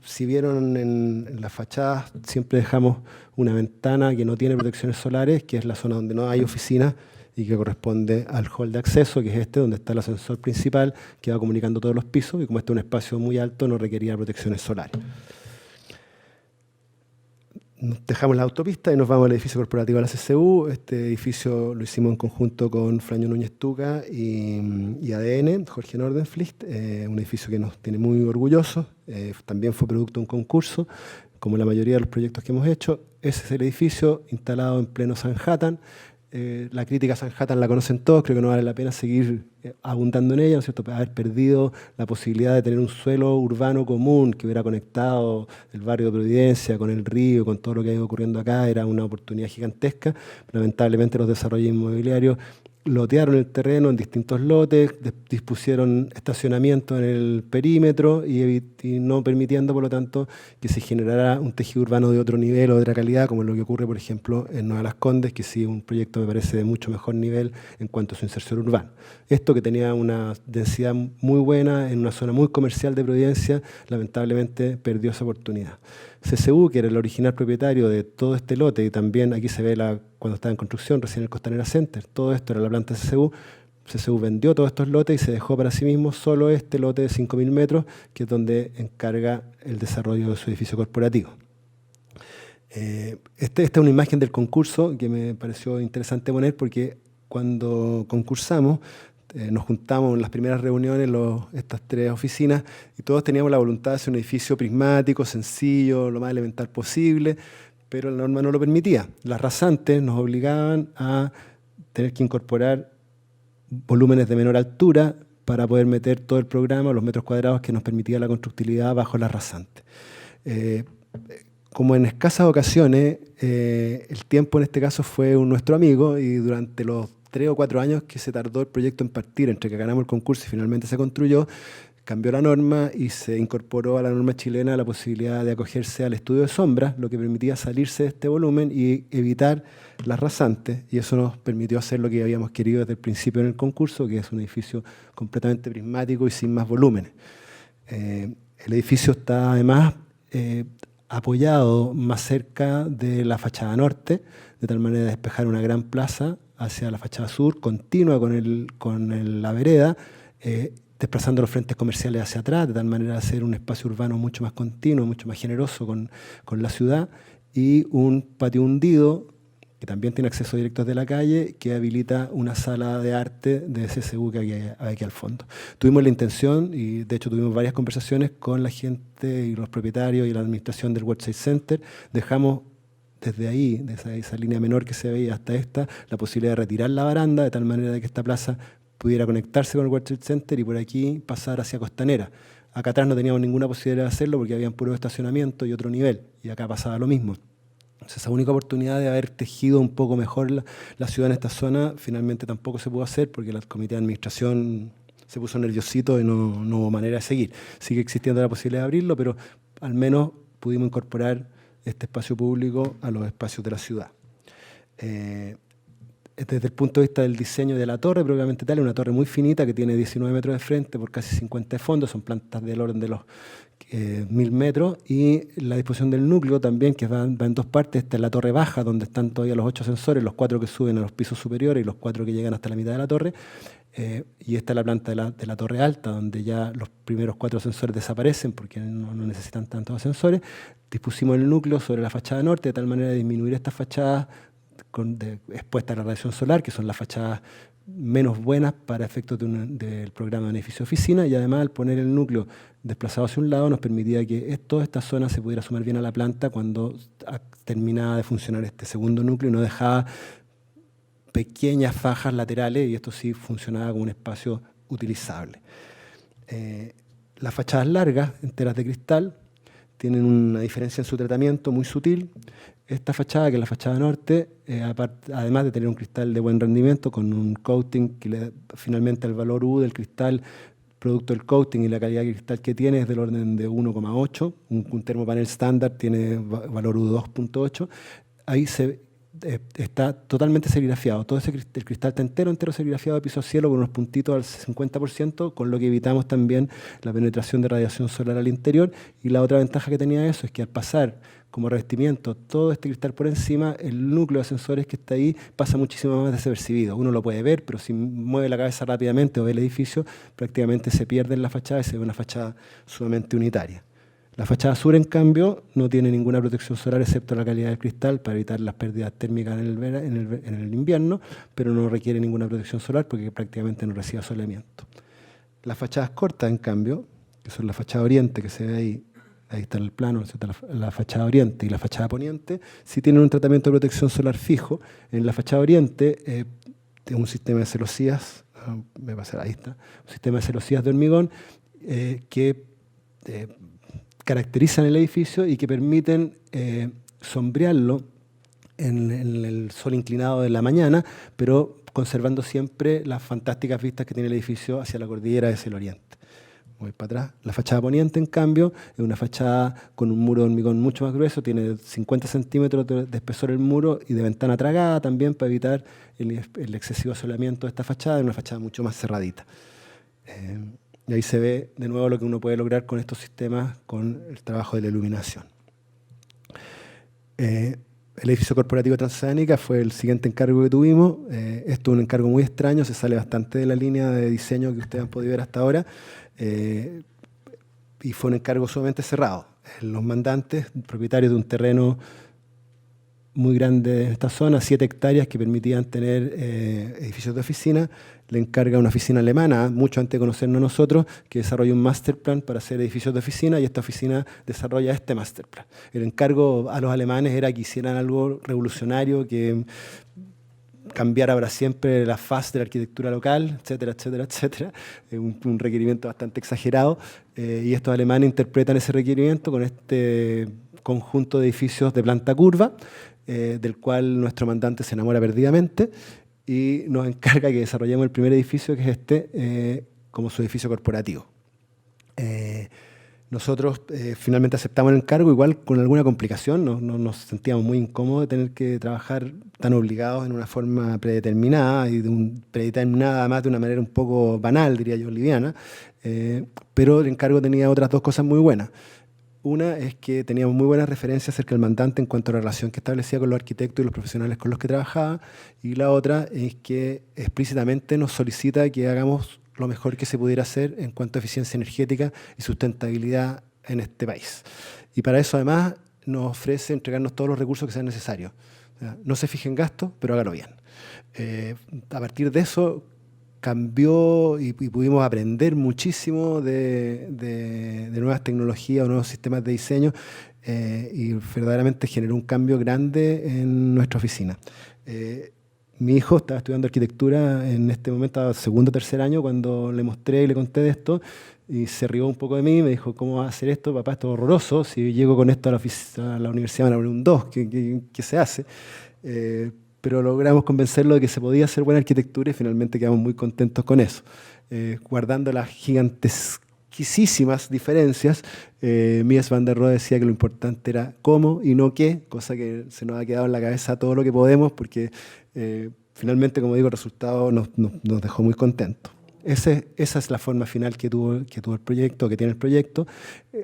Si vieron en las fachadas, siempre dejamos una ventana que no tiene protecciones solares, que es la zona donde no hay oficinas y que corresponde al hall de acceso, que es este, donde está el ascensor principal, que va comunicando todos los pisos, y como este es un espacio muy alto, no requería protecciones solares. Dejamos la autopista y nos vamos al edificio corporativo de la CCU. Este edificio lo hicimos en conjunto con Franjo Núñez Tuca y ADN, Jorge Nordenflicht, un edificio que nos tiene muy orgullosos. También fue producto de un concurso, como la mayoría de los proyectos que hemos hecho. Ese es el edificio instalado en pleno Sanhattan. La crítica a Sanhattan la conocen todos, creo que no vale la pena seguir abundando en ella, ¿no es cierto? Haber perdido la posibilidad de tener un suelo urbano común que hubiera conectado el barrio de Providencia con el río, con todo lo que ha ido ocurriendo acá, era una oportunidad gigantesca. Lamentablemente los desarrollos inmobiliarios lotearon el terreno en distintos lotes, dispusieron estacionamiento en el perímetro y no permitiendo, por lo tanto, que se generara un tejido urbano de otro nivel o de otra calidad, como lo que ocurre, por ejemplo, en Nueva Las Condes, que sí es un proyecto, me parece, de mucho mejor nivel en cuanto a su inserción urbana. Esto, que tenía una densidad muy buena en una zona muy comercial de Providencia, lamentablemente perdió esa oportunidad. CCU, que era el original propietario de todo este lote, y también aquí se ve cuando estaba en construcción, recién el Costanera Center, todo esto era la planta de CCU. CCU vendió todos estos lotes y se dejó para sí mismo solo este lote de 5.000 metros, que es donde encarga el desarrollo de su edificio corporativo. Esta es una imagen del concurso que me pareció interesante poner, porque cuando concursamos, nos juntamos en las primeras reuniones, estas tres oficinas, y todos teníamos la voluntad de hacer un edificio prismático, sencillo, lo más elemental posible, pero la norma no lo permitía. Las rasantes nos obligaban a tener que incorporar volúmenes de menor altura para poder meter todo el programa, los metros cuadrados que nos permitía la constructibilidad bajo las rasantes. Como en escasas ocasiones, el tiempo en este caso fue nuestro amigo, y durante los 3 o 4 años que se tardó el proyecto en partir, entre que ganamos el concurso y finalmente se construyó, cambió la norma y se incorporó a la norma chilena la posibilidad de acogerse al estudio de sombras, lo que permitía salirse de este volumen y evitar las rasantes, y eso nos permitió hacer lo que habíamos querido desde el principio en el concurso, que es un edificio completamente prismático y sin más volúmenes. El edificio está además apoyado más cerca de la fachada norte, de tal manera de despejar una gran plaza hacia la fachada sur, continua con la vereda, desplazando los frentes comerciales hacia atrás, de tal manera de hacer un espacio urbano mucho más continuo, mucho más generoso con la ciudad, y un patio hundido, que también tiene acceso directo desde la calle, que habilita una sala de arte de CCU que hay aquí al fondo. Tuvimos la intención, y de hecho tuvimos varias conversaciones con la gente y los propietarios y la administración del World Trade Center. Dejamos desde ahí, de esa línea menor que se veía hasta esta, la posibilidad de retirar la baranda de tal manera de que esta plaza pudiera conectarse con el World Trade Center y por aquí pasar hacia Costanera. Acá atrás no teníamos ninguna posibilidad de hacerlo porque habían puro estacionamiento y otro nivel, y acá pasaba lo mismo. Entonces, esa única oportunidad de haber tejido un poco mejor la ciudad en esta zona, finalmente tampoco se pudo hacer porque el comité de administración se puso nerviosito y no hubo manera de seguir. Sigue existiendo la posibilidad de abrirlo, pero al menos pudimos incorporar este espacio público a los espacios de la ciudad. Desde el punto de vista del diseño de la torre, propiamente tal, es una torre muy finita que tiene 19 metros de frente por casi 50 de fondo, son plantas del orden de los 1000 metros, y la disposición del núcleo también, que va en dos partes. Esta es la torre baja, donde están todavía los 8 ascensores, los 4 que suben a los pisos superiores y los 4 que llegan hasta la mitad de la torre. Y esta es la planta de la torre alta, donde ya los primeros 4 ascensores desaparecen porque no necesitan tantos ascensores. Dispusimos el núcleo sobre la fachada norte de tal manera de disminuir estas fachadas expuestas a la radiación solar, que son las fachadas menos buenas para efectos del programa de beneficio oficina, y además al poner el núcleo desplazado hacia un lado nos permitía que toda esta zona se pudiera sumar bien a la planta cuando terminaba de funcionar este segundo núcleo y no dejaba pequeñas fajas laterales, y esto sí funcionaba como un espacio utilizable. Las fachadas largas, enteras de cristal, tienen una diferencia en su tratamiento muy sutil. Esta fachada, que es la fachada norte, además de tener un cristal de buen rendimiento, con un coating que le da finalmente el valor U del cristal, producto del coating y la calidad de cristal que tiene, es del orden de 1,8. Un termopanel estándar tiene valor U 2,8. Ahí está totalmente serigrafiado. Todo el cristal está entero serigrafiado de piso a cielo con unos puntitos al 50%, con lo que evitamos también la penetración de radiación solar al interior. Y la otra ventaja que tenía eso es que al pasar como revestimiento todo este cristal por encima, el núcleo de sensores que está ahí pasa muchísimo más desapercibido. Uno lo puede ver, pero si mueve la cabeza rápidamente o ve el edificio, prácticamente se pierde en la fachada y se ve una fachada sumamente unitaria. La fachada sur, en cambio, no tiene ninguna protección solar excepto la calidad del cristal para evitar las pérdidas térmicas en el invierno, pero no requiere ninguna protección solar porque prácticamente no recibe asoleamiento. Las fachadas cortas, en cambio, que son la fachada oriente que se ve ahí está en el plano, la fachada oriente y la fachada poniente, sí tienen un tratamiento de protección solar fijo. En la fachada oriente, un sistema de celosías, ahí está, un sistema de celosías de hormigón que caracterizan el edificio y que permiten sombrearlo en el sol inclinado de la mañana, pero conservando siempre las fantásticas vistas que tiene el edificio hacia la cordillera hacia el oriente. Voy para atrás. La fachada poniente, en cambio, es una fachada con un muro de hormigón mucho más grueso, tiene 50 centímetros de espesor el muro y de ventana tragada también para evitar el excesivo asoleamiento de esta fachada, es una fachada mucho más cerradita. Y ahí se ve de nuevo lo que uno puede lograr con estos sistemas, con el trabajo de la iluminación. El edificio corporativo Transoceánica fue el siguiente encargo que tuvimos. Esto es un encargo muy extraño, se sale bastante de la línea de diseño que ustedes han podido ver hasta ahora. Y fue un encargo sumamente cerrado. Los mandantes, propietarios de un terreno muy grande en esta zona, 7 hectáreas que permitían tener edificios de oficina, le encarga a una oficina alemana, mucho antes de conocernos nosotros, que desarrolla un master plan para hacer edificios de oficina, y esta oficina desarrolla este master plan. El encargo a los alemanes era que hicieran algo revolucionario, que cambiara para siempre la faz de la arquitectura local, etcétera, etcétera, etcétera. Un requerimiento bastante exagerado, y estos alemanes interpretan ese requerimiento con este conjunto de edificios de planta curva, del cual nuestro mandante se enamora perdidamente y nos encarga que desarrollemos el primer edificio, que es este, como su edificio corporativo. Nosotros finalmente aceptamos el encargo, igual con alguna complicación. Nos sentíamos muy incómodos de tener que trabajar tan obligados en una forma predeterminada, y predeterminada además de una manera un poco banal, diría yo, liviana, pero el encargo tenía otras 2 cosas muy buenas. Una es que teníamos muy buenas referencias acerca del mandante en cuanto a la relación que establecía con los arquitectos y los profesionales con los que trabajaba, y la otra es que explícitamente nos solicita que hagamos lo mejor que se pudiera hacer en cuanto a eficiencia energética y sustentabilidad en este país. Y para eso además nos ofrece entregarnos todos los recursos que sean necesarios. O sea, no se fije en gastos, pero hágalo bien. A partir de eso cambió y pudimos aprender muchísimo de nuevas tecnologías o nuevos sistemas de diseño. y verdaderamente generó un cambio grande en nuestra oficina. Mi hijo estaba estudiando arquitectura en este momento, estaba segundo o tercer año, cuando le mostré y le conté de esto, y se rió un poco de mí, me dijo, ¿cómo vas a hacer esto? Papá, esto es horroroso, si llego con esto a la universidad van a poner un 2, ¿qué se hace? Pero logramos convencerlo de que se podía hacer buena arquitectura y finalmente quedamos muy contentos con eso. Guardando las gigantesquísimas diferencias, Mies van der Rohe decía que lo importante era cómo y no qué, cosa que se nos ha quedado en la cabeza todo lo que podemos, porque finalmente, como digo, el resultado nos dejó muy contentos. Esa es la forma final que tuvo el proyecto, que tiene el proyecto.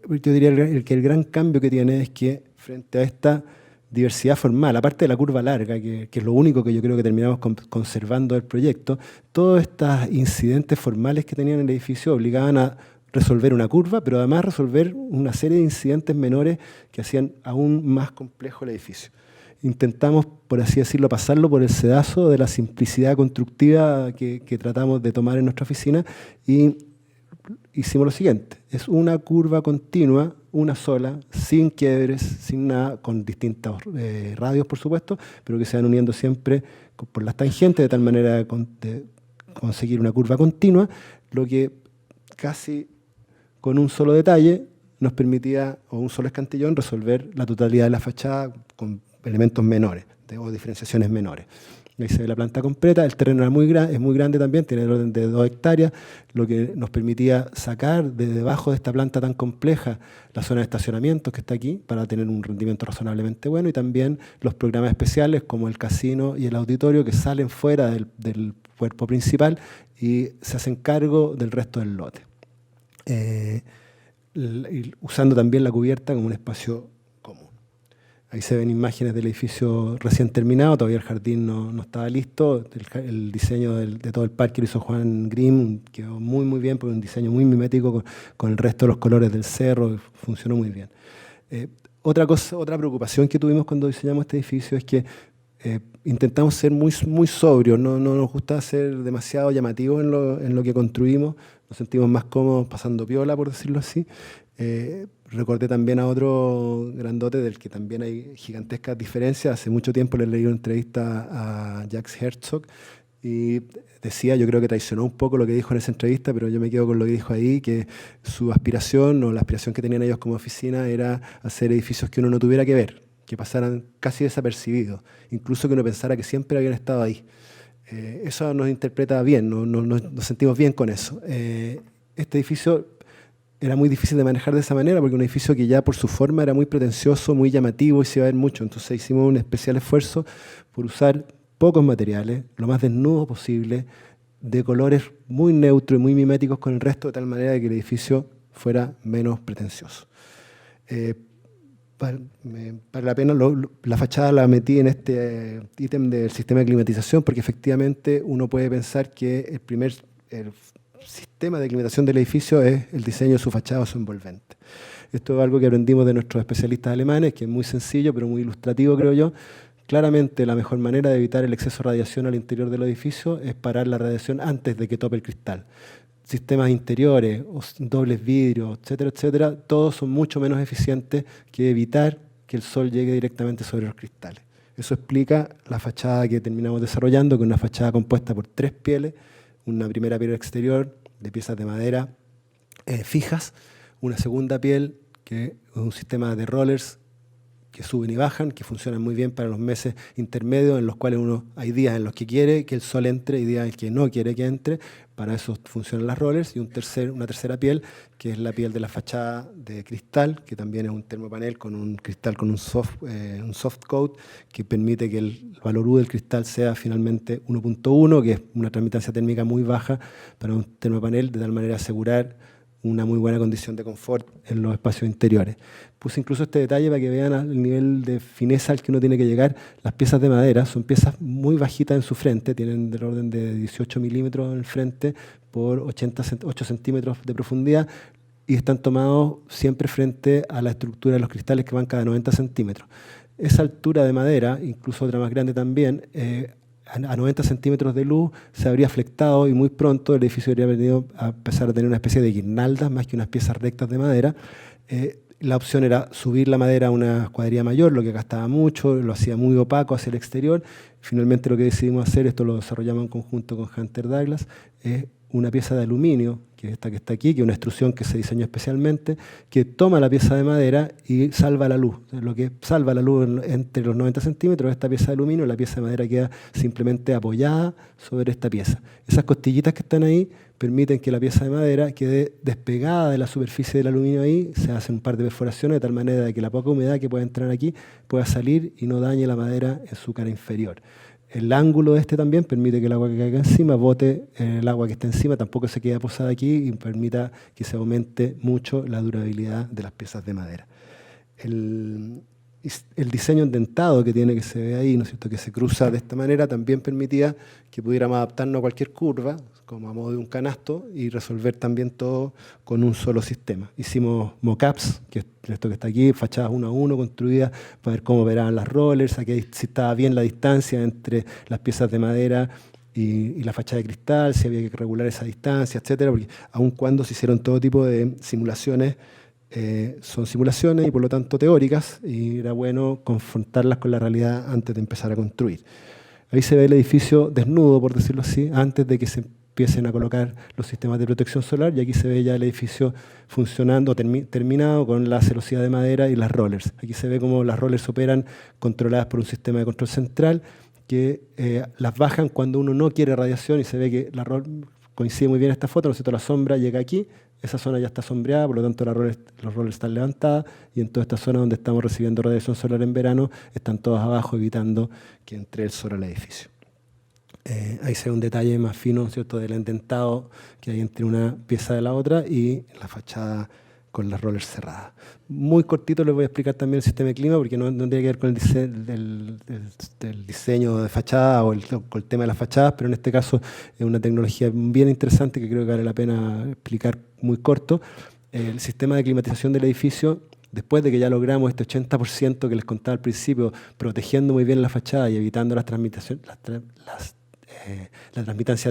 Yo diría que el gran cambio que tiene es que frente a esta diversidad formal, aparte de la curva larga, que es lo único que yo creo que terminamos conservando del proyecto, todos estos incidentes formales que tenían en el edificio obligaban a resolver una curva, pero además resolver una serie de incidentes menores que hacían aún más complejo el edificio. Intentamos, por así decirlo, pasarlo por el sedazo de la simplicidad constructiva que tratamos de tomar en nuestra oficina y hicimos lo siguiente. Es una curva continua, una sola, sin quiebres, sin nada, con distintos radios, por supuesto, pero que se van uniendo siempre por las tangentes, de tal manera de conseguir una curva continua, lo que casi con un solo detalle nos permitía, o un solo escantillón, resolver la totalidad de la fachada con elementos menores o diferenciaciones menores. Ahí se ve la planta completa, el terreno es muy grande también, tiene el orden de 2 hectáreas, lo que nos permitía sacar de debajo de esta planta tan compleja la zona de estacionamientos que está aquí para tener un rendimiento razonablemente bueno, y también los programas especiales como el casino y el auditorio que salen fuera del cuerpo principal y se hacen cargo del resto del lote. Usando también la cubierta como un espacio común. Ahí se ven imágenes del edificio recién terminado, todavía el jardín no estaba listo, el diseño de todo el parque lo hizo Juan Grimm, quedó muy muy bien, porque un diseño muy mimético con el resto de los colores del cerro, funcionó muy bien. Otra preocupación que tuvimos cuando diseñamos este edificio es que intentamos ser muy, muy sobrios, no nos gusta ser demasiado llamativos en lo que construimos, nos sentimos más cómodos pasando piola, por decirlo así. Recordé también a otro grandote del que también hay gigantescas diferencias. Hace mucho tiempo le leí una entrevista a Jacques Herzog y decía, yo creo que traicionó un poco lo que dijo en esa entrevista, pero yo me quedo con lo que dijo ahí, que su aspiración o la aspiración que tenían ellos como oficina era hacer edificios que uno no tuviera que ver, que pasaran casi desapercibidos, incluso que uno pensara que siempre habían estado ahí. Eso nos interpreta bien, nos sentimos bien con eso. Este edificio era muy difícil de manejar de esa manera porque un edificio que ya por su forma era muy pretencioso, muy llamativo y se iba a ver mucho. Entonces hicimos un especial esfuerzo por usar pocos materiales, lo más desnudo posible, de colores muy neutros y muy miméticos con el resto, de tal manera de que el edificio fuera menos pretencioso. Vale la pena, la fachada la metí en este ítem del sistema de climatización porque efectivamente uno puede pensar que el sistema de climatización del edificio es el diseño de su fachada o su envolvente. Esto es algo que aprendimos de nuestros especialistas alemanes, que es muy sencillo pero muy ilustrativo, creo yo. Claramente la mejor manera de evitar el exceso de radiación al interior del edificio es parar la radiación antes de que tope el cristal. Sistemas interiores, dobles vidrios, etcétera, etcétera, todos son mucho menos eficientes que evitar que el sol llegue directamente sobre los cristales. Eso explica la fachada que terminamos desarrollando, que es una fachada compuesta por 3 pieles, una primera piel exterior de piezas de madera fijas, una segunda piel que es un sistema de rollers que suben y bajan, que funcionan muy bien para los meses intermedios en los cuales hay días en los que quiere que el sol entre y días en los que no quiere que entre. Para eso funcionan las rollers y una tercera piel, que es la piel de la fachada de cristal, que también es un termopanel con un cristal con un soft coat que permite que el valor U del cristal sea finalmente 1.1, que es una transmitancia térmica muy baja para un termopanel, de tal manera asegurar una muy buena condición de confort en los espacios interiores. Puse incluso este detalle para que vean el nivel de fineza al que uno tiene que llegar. Las piezas de madera son piezas muy bajitas en su frente, tienen del orden de 18 milímetros en el frente por 8 centímetros de profundidad y están tomados siempre frente a la estructura de los cristales que van cada 90 centímetros. Esa altura de madera, incluso otra más grande también, a 90 centímetros de luz se habría flectado y muy pronto el edificio habría venido a empezar a tener una especie de guirnaldas más que unas piezas rectas de madera. La opción era subir la madera a una escuadría mayor, lo que gastaba mucho, lo hacía muy opaco hacia el exterior. Finalmente lo que decidimos hacer, esto lo desarrollamos en conjunto con Hunter Douglas, es una pieza de aluminio, que es esta que está aquí, que es una extrusión que se diseñó especialmente, que toma la pieza de madera y salva la luz. Lo que salva la luz entre los 90 centímetros es esta pieza de aluminio, la pieza de madera queda simplemente apoyada sobre esta pieza. Esas costillitas que están ahí permiten que la pieza de madera quede despegada de la superficie del aluminio ahí, se hacen un par de perforaciones de tal manera que la poca humedad que pueda entrar aquí pueda salir y no dañe la madera en su cara inferior. El ángulo este también permite que el agua que caiga encima bote el agua que está encima, tampoco se quede posada aquí y permita que se aumente mucho la durabilidad de las piezas de madera. El diseño endentado que tiene, que se ve ahí, ¿no es cierto?, que se cruza de esta manera, también permitía que pudiéramos adaptarnos a cualquier curva, como a modo de un canasto, y resolver también todo con un solo sistema. Hicimos mockups, que es esto que está aquí, fachadas 1 a 1 construidas para ver cómo operaban las rollers, aquí si estaba bien la distancia entre las piezas de madera y la fachada de cristal, si había que regular esa distancia, etcétera, porque aun cuando se hicieron todo tipo de simulaciones, son simulaciones y por lo tanto teóricas, y era bueno confrontarlas con la realidad antes de empezar a construir. Ahí se ve el edificio desnudo, por decirlo así, antes de que se empiecen a colocar los sistemas de protección solar, y aquí se ve ya el edificio funcionando, terminado con la celosía de madera y las rollers. Aquí se ve cómo las rollers operan controladas por un sistema de control central que las bajan cuando uno no quiere radiación, y se ve que la roller coincide muy bien esta foto, ¿no es cierto? La sombra llega aquí, esa zona ya está sombreada, por lo tanto los rollers están levantadas, y en toda esta zona donde estamos recibiendo radiación solar en verano, están todas abajo evitando que entre el sol al edificio. Ahí se ve un detalle más fino, ¿cierto?, del endentado que hay entre una pieza de la otra y la fachada con las rollers cerradas. Muy cortito les voy a explicar también el sistema de clima, porque no tiene que ver con el diseño de fachada o con el tema de las fachadas, pero en este caso es una tecnología bien interesante que creo que vale la pena explicar muy corto. El sistema de climatización del edificio, después de que ya logramos este 80% que les contaba al principio, protegiendo muy bien la fachada y evitando la transmitancia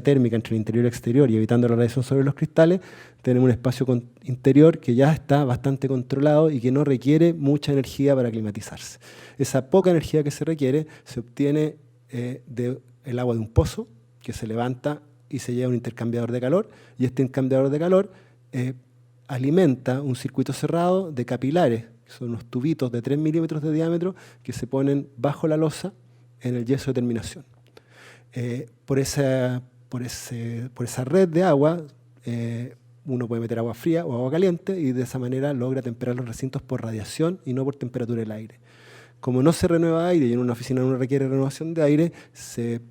térmica entre el interior y el exterior y evitando la radiación sobre los cristales, tenemos un espacio interior que ya está bastante controlado y que no requiere mucha energía para climatizarse. Esa poca energía que se requiere se obtiene del agua de un pozo que se levanta y se lleva a un intercambiador de calor, y este intercambiador de calor alimenta un circuito cerrado de capilares, que son unos tubitos de 3 milímetros de diámetro que se ponen bajo la losa en el yeso de terminación. Por esa red de agua uno puede meter agua fría o agua caliente, y de esa manera logra temperar los recintos por radiación y no por temperatura del aire. Como no se renueva aire y en una oficina no requiere renovación de aire, se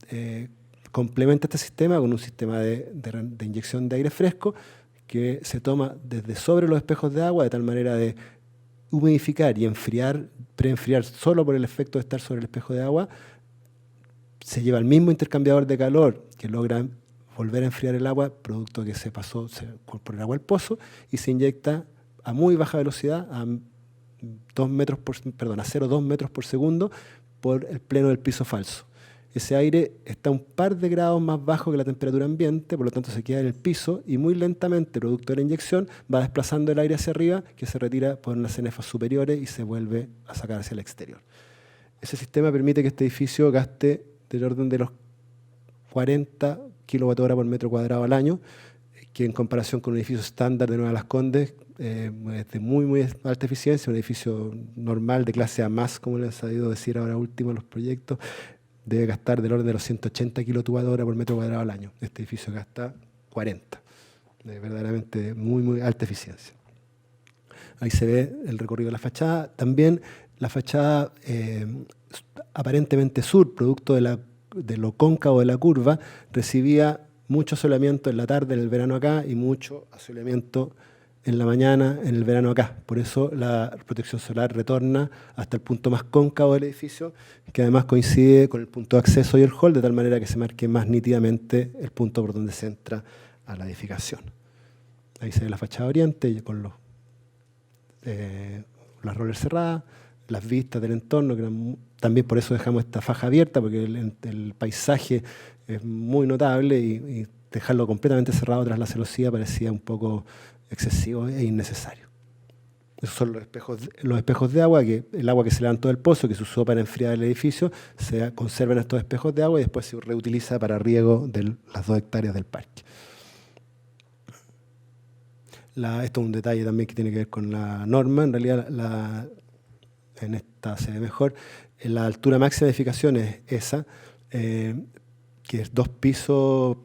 complementa este sistema con un sistema de inyección de aire fresco que se toma desde sobre los espejos de agua, de tal manera de humidificar y enfriar, preenfriar solo por el efecto de estar sobre el espejo de agua. Se lleva el mismo intercambiador de calor que logra volver a enfriar el agua, producto que se pasó por el agua al pozo, y se inyecta a muy baja velocidad, a 0,2 metros por segundo, por el pleno del piso falso. Ese aire está un par de grados más bajo que la temperatura ambiente, por lo tanto se queda en el piso y muy lentamente, producto de la inyección, va desplazando el aire hacia arriba, que se retira por las cenefas superiores y se vuelve a sacar hacia el exterior. Ese sistema permite que este edificio gaste del orden de los 40 kWh por metro cuadrado al año, que en comparación con un edificio estándar de Nueva Las Condes es de muy alta eficiencia. Un edificio normal de clase A+, como les he sabido decir ahora último en los proyectos, debe gastar del orden de los 180 kWh por metro cuadrado al año. Este edificio gasta 40, verdaderamente muy alta eficiencia. Ahí se ve el recorrido de la fachada. También la fachada aparentemente sur, producto de lo cóncavo de la curva, recibía mucho asoleamiento en la tarde, en el verano acá, y mucho asoleamiento en la mañana, en el verano acá. Por eso la protección solar retorna hasta el punto más cóncavo del edificio, que además coincide con el punto de acceso y el hall, de tal manera que se marque más nítidamente el punto por donde se entra a la edificación. Ahí se ve la fachada oriente con las rollers cerradas, las vistas del entorno, que también por eso dejamos esta faja abierta, porque el paisaje es muy notable, y dejarlo completamente cerrado tras la celosía parecía un poco excesivo e innecesario. Esos son los espejos de agua, que el agua que se levantó del pozo, que se usó para enfriar el edificio, se conserva en estos espejos de agua y después se reutiliza para riego de las 2 hectáreas del parque. Esto es un detalle también que tiene que ver con la norma. En realidad, en esta se ve mejor. La altura máxima de edificación es esa, que es 3 pisos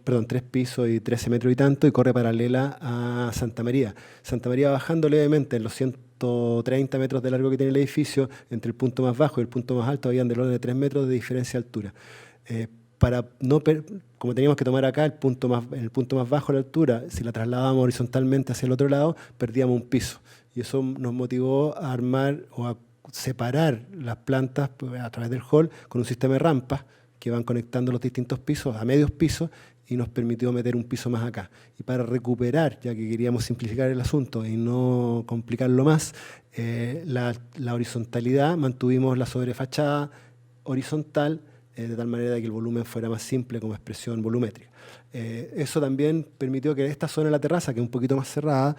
y 13 metros y tanto, y corre paralela a Santa María. Santa María bajando levemente en los 130 metros de largo que tiene el edificio, entre el punto más bajo y el punto más alto habían del orden de 3 metros de diferencia de altura. Como teníamos que tomar acá en el punto más bajo de la altura, si la trasladábamos horizontalmente hacia el otro lado, perdíamos un piso. Y eso nos motivó a armar o a separar las plantas a través del hall con un sistema de rampas que van conectando los distintos pisos a medios pisos, y nos permitió meter un piso más acá. Y para recuperar, ya que queríamos simplificar el asunto y no complicarlo más, la horizontalidad, mantuvimos la sobrefachada horizontal, de tal manera que el volumen fuera más simple como expresión volumétrica. Eso también permitió que esta zona de la terraza, que es un poquito más cerrada,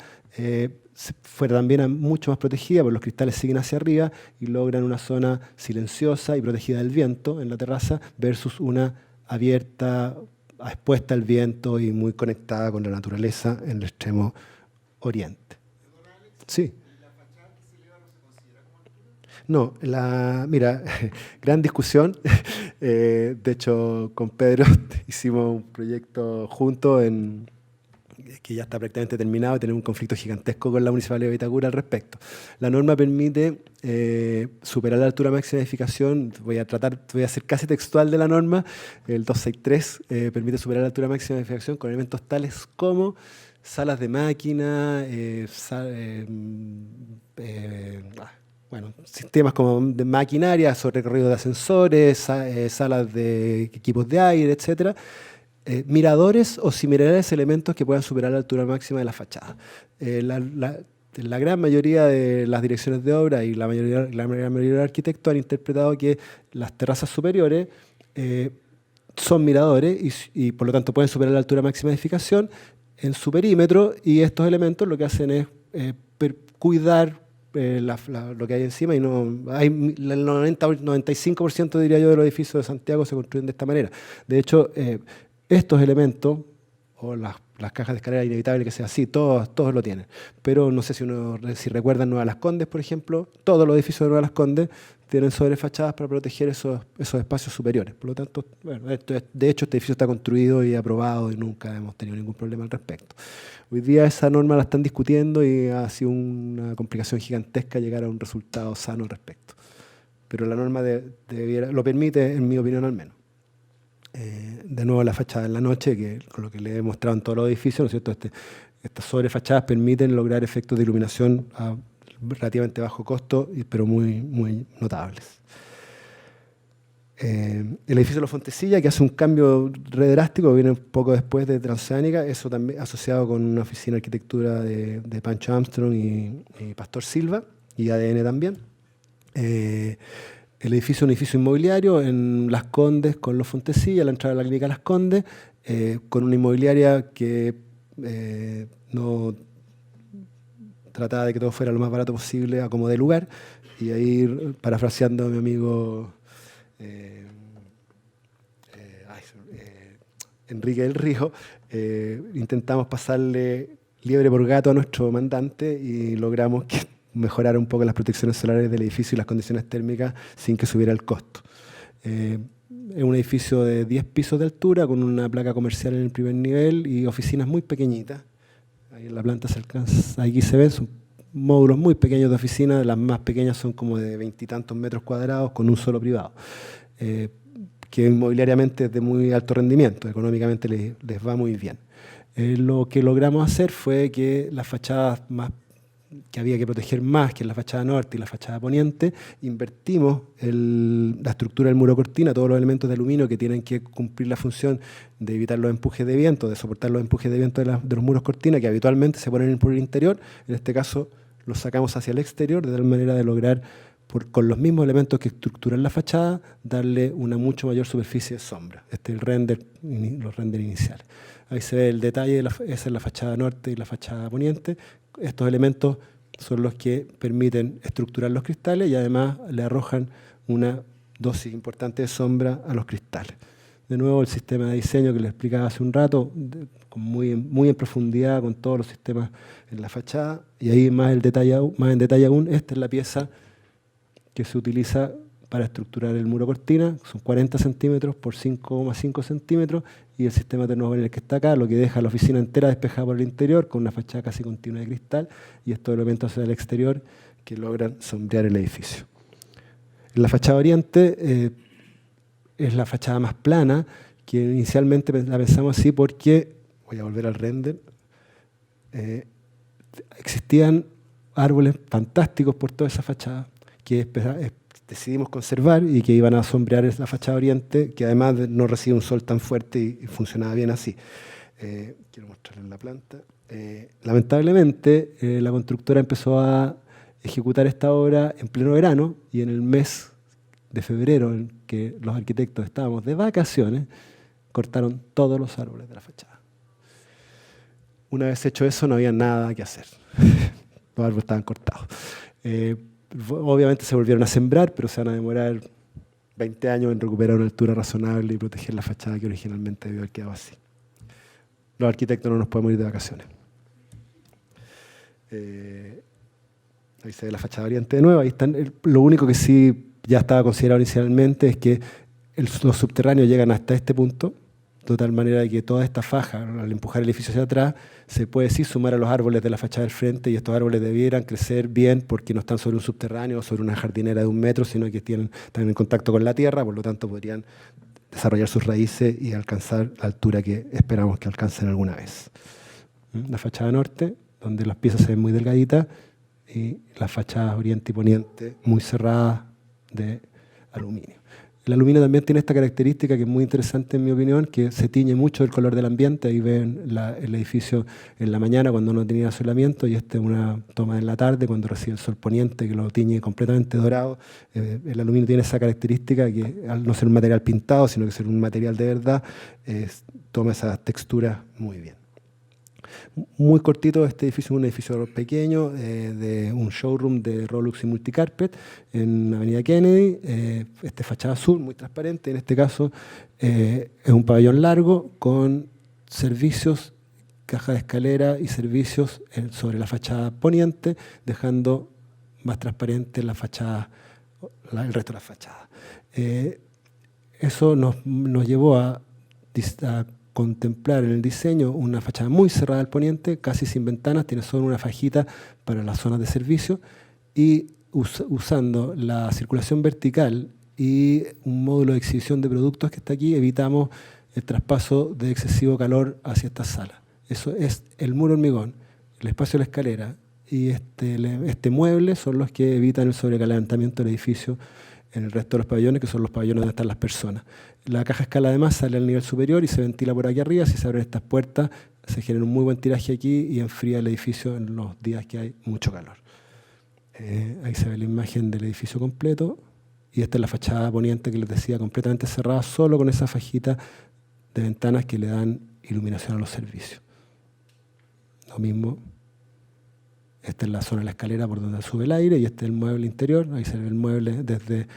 fuera también mucho más protegida, porque los cristales siguen hacia arriba y logran una zona silenciosa y protegida del viento en la terraza versus una abierta, expuesta al viento y muy conectada con la naturaleza en el extremo oriente. Sí. No, mira, gran discusión. De hecho, con Pedro hicimos un proyecto juntos que ya está prácticamente terminado y tenemos un conflicto gigantesco con la Municipalidad de Vitacura al respecto. La norma permite superar la altura máxima de edificación. Voy a ser casi textual de la norma. El 263 permite superar la altura máxima de edificación con elementos tales como salas de máquina, bueno, sistemas como de maquinaria, recorrido de ascensores, salas de equipos de aire, etcétera, miradores o similares elementos que puedan superar la altura máxima de la fachada. La gran mayoría de las direcciones de obra y la mayoría de arquitectos han interpretado que las terrazas superiores son miradores y por lo tanto pueden superar la altura máxima de edificación en su perímetro, y estos elementos lo que hacen es cuidar lo que hay encima, y el 95% diría yo de los edificios de Santiago se construyen de esta manera. De hecho, estos elementos o las cajas de escalera, inevitable que sea así, todos lo tienen. Pero no sé si recuerdan Nueva Las Condes, por ejemplo, todos los edificios de Nueva Las Condes tienen sobrefachadas para proteger esos espacios superiores. Por lo tanto, bueno, de hecho este edificio está construido y aprobado y nunca hemos tenido ningún problema al respecto. Hoy día esa norma la están discutiendo y ha sido una complicación gigantesca llegar a un resultado sano al respecto. Pero la norma lo permite, en mi opinión al menos. De nuevo la fachada en la noche, que con lo que le he mostrado en todos los edificios, ¿no es cierto? Estas sobrefachadas permiten lograr efectos de iluminación a relativamente bajo costo, pero muy, muy notables. El edificio de la Fontecilla, que hace un cambio re drástico, viene un poco después de Transoceánica, eso también asociado con una oficina de arquitectura de Pancho Armstrong y Pastor Silva, y ADN también. El edificio es un edificio inmobiliario en Las Condes con los Fontecilla, a la entrada de la clínica Las Condes, con una inmobiliaria que no trataba de que todo fuera lo más barato posible a como de lugar, y ahí, parafraseando a mi amigo Enrique del Río, intentamos pasarle liebre por gato a nuestro mandante y logramos que mejorar un poco las protecciones solares del edificio y las condiciones térmicas sin que subiera el costo. Es un edificio de 10 pisos de altura con una placa comercial en el primer nivel y oficinas muy pequeñitas. Ahí en la planta se alcanza, aquí se ven, son módulos muy pequeños de oficina, las más pequeñas son como de 20 y tantos metros cuadrados con un solo privado, que inmobiliariamente es de muy alto rendimiento, económicamente les va muy bien. Lo que logramos hacer fue que las fachadas que había que proteger más, que es la fachada norte y la fachada poniente, invertimos la estructura del muro cortina, todos los elementos de aluminio que tienen que cumplir la función de evitar los empujes de viento, de soportar los empujes de viento de los muros cortina, que habitualmente se ponen por el interior. En este caso los sacamos hacia el exterior, de tal manera de lograr, con los mismos elementos que estructuran la fachada, darle una mucho mayor superficie de sombra. Este es los renders iniciales. Ahí se ve el detalle, esa es la fachada norte y la fachada poniente. Estos elementos son los que permiten estructurar los cristales y además le arrojan una dosis importante de sombra a los cristales. De nuevo, el sistema de diseño que les explicaba hace un rato, muy en profundidad con todos los sistemas en la fachada, y ahí más en detalle aún, esta es la pieza que se utiliza para estructurar el muro cortina, son 40 centímetros por 5,5 centímetros, y el sistema termopanel que está acá, lo que deja la oficina entera despejada por el interior, con una fachada casi continua de cristal, y estos elementos hacia el exterior que logran sombrear el edificio. En la fachada oriente es la fachada más plana, que inicialmente la pensamos así porque, voy a volver al render, existían árboles fantásticos por toda esa fachada, que decidimos conservar y que iban a sombrear la fachada oriente, que además no recibe un sol tan fuerte y funcionaba bien así. Quiero mostrarles la planta. Lamentablemente, la constructora empezó a ejecutar esta obra en pleno verano, y en el mes de febrero, en que los arquitectos estábamos de vacaciones, cortaron todos los árboles de la fachada. Una vez hecho eso, no había nada que hacer. Los árboles estaban cortados. Obviamente se volvieron a sembrar, pero se van a demorar 20 años en recuperar una altura razonable y proteger la fachada que originalmente debió haber quedado así. Los arquitectos no nos podemos ir de vacaciones. Ahí se ve la fachada oriente de nuevo. Ahí están. Lo único que sí ya estaba considerado inicialmente es que los subterráneos llegan hasta este punto, de tal manera que toda esta faja, al empujar el edificio hacia atrás, se puede sí sumar a los árboles de la fachada del frente, y estos árboles debieran crecer bien porque no están sobre un subterráneo o sobre una jardinera de 1 metro, sino que están en contacto con la tierra, por lo tanto podrían desarrollar sus raíces y alcanzar la altura que esperamos que alcancen alguna vez. La fachada norte, donde las piezas se ven muy delgaditas, y las fachadas oriente y poniente muy cerradas de aluminio. El aluminio también tiene esta característica que es muy interesante en mi opinión, que se tiñe mucho el color del ambiente. Ahí ven el edificio en la mañana cuando no tenía asolamiento, y esta es una toma en la tarde cuando recibe el sol poniente que lo tiñe completamente dorado. El aluminio tiene esa característica que, al no ser un material pintado, sino que ser un material de verdad, toma esa textura muy bien. Muy cortito, este edificio es un edificio pequeño, de un showroom de Rolex y Multicarpet en Avenida Kennedy. Este fachada azul, muy transparente. En este caso es un pabellón largo con servicios, caja de escalera y servicios sobre la fachada poniente, dejando más transparente la fachada, el resto de la fachada. Eso nos llevó a contemplar en el diseño una fachada muy cerrada al poniente, casi sin ventanas, tiene solo una fajita para las zonas de servicio, y usando la circulación vertical y un módulo de exhibición de productos que está aquí, evitamos el traspaso de excesivo calor hacia esta sala. Eso es el muro hormigón, el espacio de la escalera y este mueble son los que evitan el sobrecalentamiento del edificio en el resto de los pabellones, que son los pabellones donde están las personas. La caja escala además sale al nivel superior y se ventila por aquí arriba. Si se abren estas puertas, se genera un muy buen tiraje aquí y enfría el edificio en los días que hay mucho calor. Ahí se ve la imagen del edificio completo, y esta es la fachada poniente que les decía, completamente cerrada, solo con esa fajita de ventanas que le dan iluminación a los servicios. Lo mismo. Esta es la zona de la escalera por donde sube el aire, y este es el mueble interior. Ahí se ve el mueble desde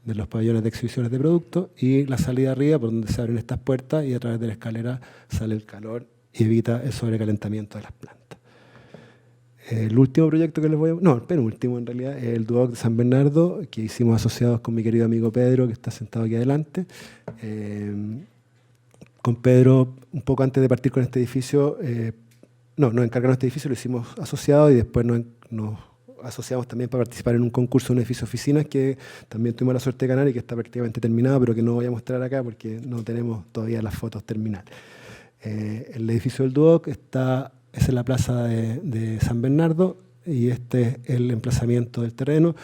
los pabellones de exhibiciones de productos, y la salida arriba por donde se abren estas puertas, y a través de la escalera sale el calor y evita el sobrecalentamiento de las plantas. El último proyecto que les voy a... No, el penúltimo en realidad, es el Duoc de San Bernardo, que hicimos asociados con mi querido amigo Pedro, que está sentado aquí adelante. Con Pedro, un poco antes de partir con este edificio... nos encargaron este edificio, lo hicimos asociado, y después nos asociamos también para participar en un concurso de un edificio de oficinas que también tuvimos la suerte de ganar y que está prácticamente terminado, pero que no voy a mostrar acá porque no tenemos todavía las fotos terminadas. El edificio del Duoc es en la plaza de San Bernardo, y este es el emplazamiento del terreno,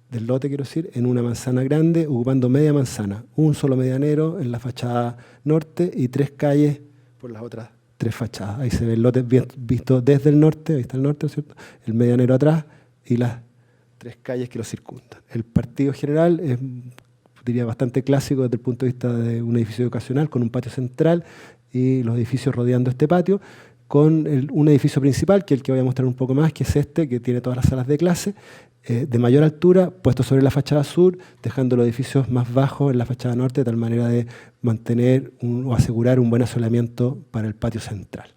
del lote quiero decir, en una manzana grande, ocupando media manzana, un solo medianero en la fachada norte y 3 calles por las otras 3 fachadas. Ahí se ve el lote visto desde el norte, ahí está el norte, ¿cierto? El medianero atrás y las 3 calles que lo circundan. El partido general es, diría, bastante clásico desde el punto de vista de un edificio educacional, con un patio central y los edificios rodeando este patio, con un edificio principal, que es el que voy a mostrar un poco más, que es este, que tiene todas las salas de clase, de mayor altura, puesto sobre la fachada sur, dejando los edificios más bajos en la fachada norte, de tal manera de mantener o asegurar un buen asolamiento para el patio central.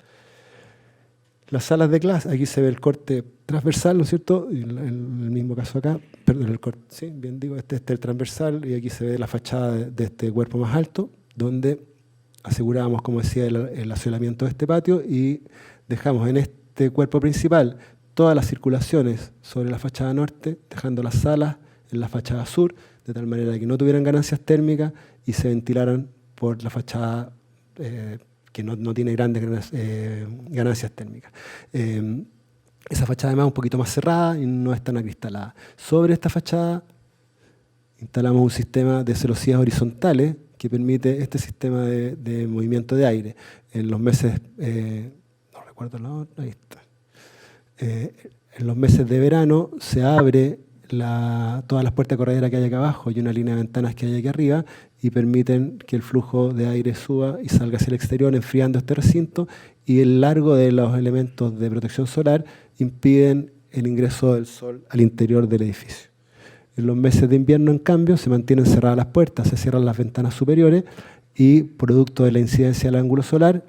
Las salas de clase, aquí se ve el corte transversal, ¿no es cierto? Y en el mismo caso acá, perdón, el corte, sí, bien digo, este es el transversal, y aquí se ve la fachada de este cuerpo más alto, donde asegurábamos, como decía, el asolamiento de este patio, y dejamos en este cuerpo principal todas las circulaciones sobre la fachada norte, dejando las salas en la fachada sur, de tal manera que no tuvieran ganancias térmicas y se ventilaran por la fachada que no tiene grandes ganancias térmicas. Esa fachada además es un poquito más cerrada y no es tan acristalada. Sobre esta fachada instalamos un sistema de celosías horizontales que permite este sistema de movimiento de aire. En los meses, no recuerdo la otra, ahí está. En los meses de verano se abre todas las puertas de corredera que hay acá abajo y una línea de ventanas que hay aquí arriba y permiten que el flujo de aire suba y salga hacia el exterior, enfriando este recinto, y el largo de los elementos de protección solar impiden el ingreso del sol al interior del edificio. En los meses de invierno, en cambio, se mantienen cerradas las puertas, se cierran las ventanas superiores y, producto de la incidencia del ángulo solar,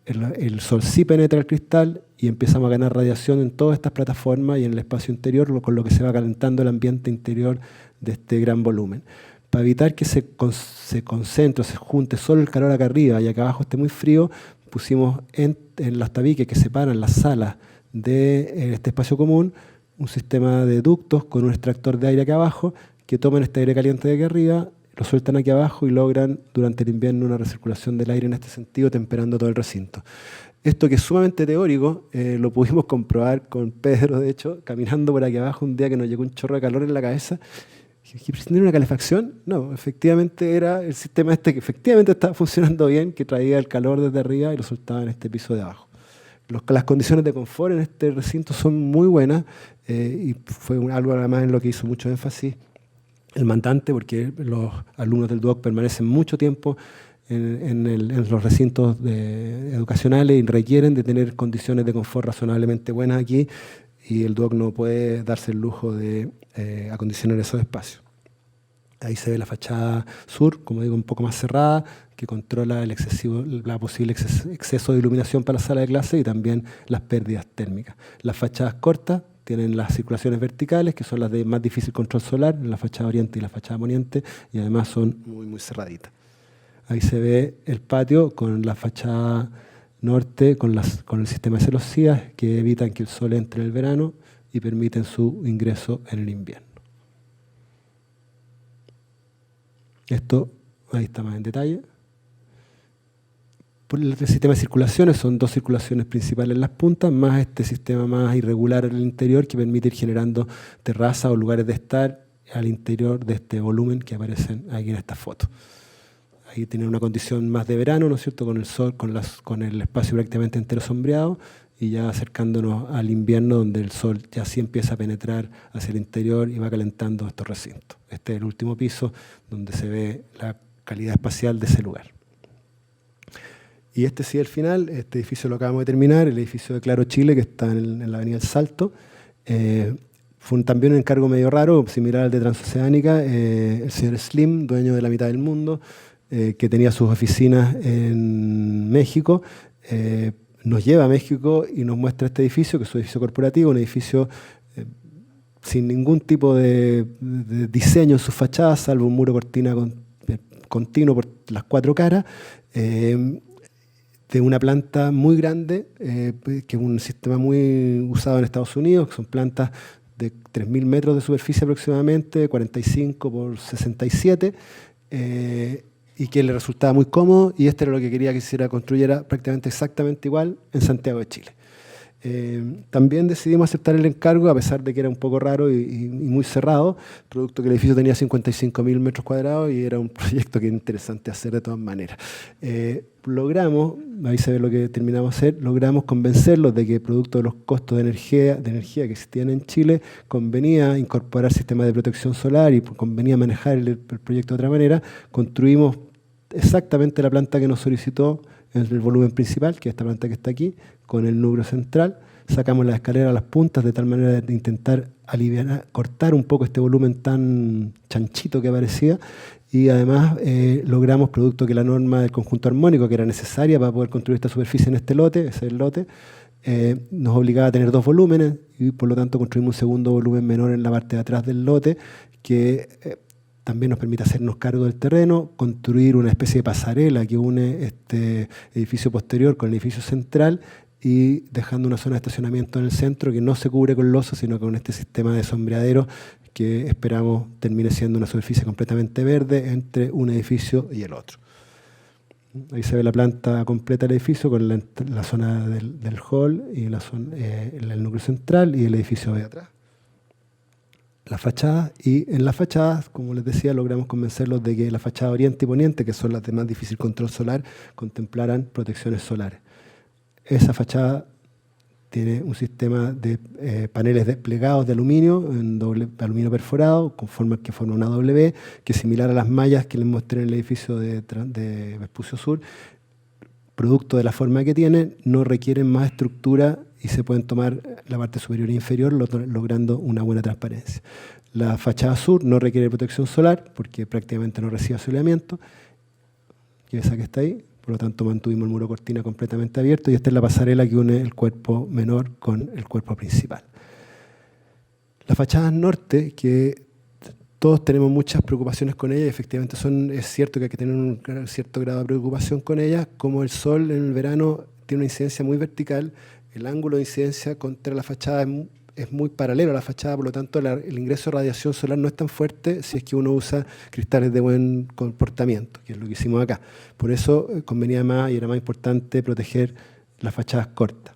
el sol sí penetra el cristal y empezamos a ganar radiación en todas estas plataformas y en el espacio interior, con lo que se va calentando el ambiente interior de este gran volumen. Para evitar que se concentre, se junte solo el calor acá arriba y acá abajo esté muy frío, pusimos en los tabiques que separan las salas de este espacio común un sistema de ductos con un extractor de aire acá abajo que toman este aire caliente de aquí arriba, lo sueltan aquí abajo y logran durante el invierno una recirculación del aire en este sentido, temperando todo el recinto. Esto, que es sumamente teórico, lo pudimos comprobar con Pedro, de hecho, caminando por aquí abajo un día que nos llegó un chorro de calor en la cabeza. ¿Tiene una calefacción? No, efectivamente era el sistema este que efectivamente estaba funcionando bien, que traía el calor desde arriba y lo soltaba en este piso de abajo. Las condiciones de confort en este recinto son muy buenas y fue algo además en lo que hizo mucho énfasis el mandante, porque los alumnos del DUOC permanecen mucho tiempo en los recintos educacionales y requieren de tener condiciones de confort razonablemente buenas aquí, y el DUOC no puede darse el lujo de acondicionar esos espacios. Ahí se ve la fachada sur, como digo, un poco más cerrada, que controla la posible exceso de iluminación para la sala de clase y también las pérdidas térmicas. Las fachadas cortas tienen las circulaciones verticales, que son las de más difícil control solar, la fachada oriente y la fachada poniente, y además son muy, muy cerraditas. Ahí se ve el patio con la fachada norte, con el sistema de celosías, que evitan que el sol entre en el verano y permiten su ingreso en el invierno. Esto ahí está más en detalle. Por el sistema de circulaciones son dos circulaciones principales en las puntas, más este sistema más irregular en el interior que permite ir generando terrazas o lugares de estar al interior de este volumen que aparecen aquí en esta foto. Ahí tienen una condición más de verano, ¿no es cierto?, con el sol, con el espacio prácticamente entero sombreado, y ya acercándonos al invierno, donde el sol ya sí empieza a penetrar hacia el interior y va calentando estos recintos. Este es el último piso donde se ve la calidad espacial de ese lugar. Y este sí es el final. Este edificio lo acabamos de terminar, el edificio de Claro Chile, que está en la avenida El Salto. Fue también un encargo medio raro, similar al de Transoceánica. El señor Slim, dueño de la mitad del mundo, que tenía sus oficinas en México, nos lleva a México y nos muestra este edificio, que es un edificio corporativo, un edificio sin ningún tipo de diseño en sus fachadas, salvo un muro cortina continuo por las cuatro caras, de una planta muy grande, que es un sistema muy usado en Estados Unidos, que son plantas de 3.000 metros de superficie aproximadamente, 45 por 67, y que le resultaba muy cómodo, y este era lo que quería que se construyera prácticamente exactamente igual en Santiago de Chile. También decidimos aceptar el encargo, a pesar de que era un poco raro y muy cerrado, producto que el edificio tenía 55.000 metros cuadrados y era un proyecto que era interesante hacer de todas maneras. Logramos, ahí se ve lo que terminamos de hacer, logramos convencerlos de que, producto de los costos de energía que existían en Chile, convenía incorporar sistemas de protección solar y convenía manejar el proyecto de otra manera. Construimos exactamente la planta que nos solicitó en el volumen principal, que es esta planta que está aquí, con el núcleo central. Sacamos las escaleras a las puntas de tal manera de intentar aliviar, cortar un poco este volumen tan chanchito que parecía, y además logramos, producto que la norma del conjunto armónico, que era necesaria para poder construir esta superficie en este lote, ese es el lote, nos obligaba a tener 2 volúmenes, y por lo tanto construimos un segundo volumen menor en la parte de atrás del lote, que también nos permite hacernos cargo del terreno, construir una especie de pasarela que une este edificio posterior con el edificio central, y dejando una zona de estacionamiento en el centro que no se cubre con losa, sino con este sistema de sombreadero que esperamos termine siendo una superficie completamente verde entre un edificio y el otro. Ahí se ve la planta completa del edificio con la zona del hall y el núcleo central y el edificio de atrás. La fachada, y en las fachadas, como les decía, logramos convencerlos de que la fachada oriente y poniente, que son las de más difícil control solar, contemplaran protecciones solares. Esa fachada tiene un sistema de paneles desplegados de aluminio, aluminio perforado, que forma una W, que es similar a las mallas que les mostré en el edificio de Vespucio Sur. Producto de la forma que tienen, no requieren más estructura y se pueden tomar la parte superior e inferior, logrando una buena transparencia. La fachada sur no requiere protección solar porque prácticamente no recibe asoleamiento, que esa que está ahí. Por lo tanto, mantuvimos el muro cortina completamente abierto, y esta es la pasarela que une el cuerpo menor con el cuerpo principal. La fachada norte, que todos tenemos muchas preocupaciones con ella, y efectivamente es cierto que hay que tener un cierto grado de preocupación con ella. Como el sol en el verano tiene una incidencia muy vertical, el ángulo de incidencia contra la fachada es muy paralelo a la fachada, por lo tanto el ingreso de radiación solar no es tan fuerte si es que uno usa cristales de buen comportamiento, que es lo que hicimos acá. Por eso convenía más y era más importante proteger las fachadas cortas.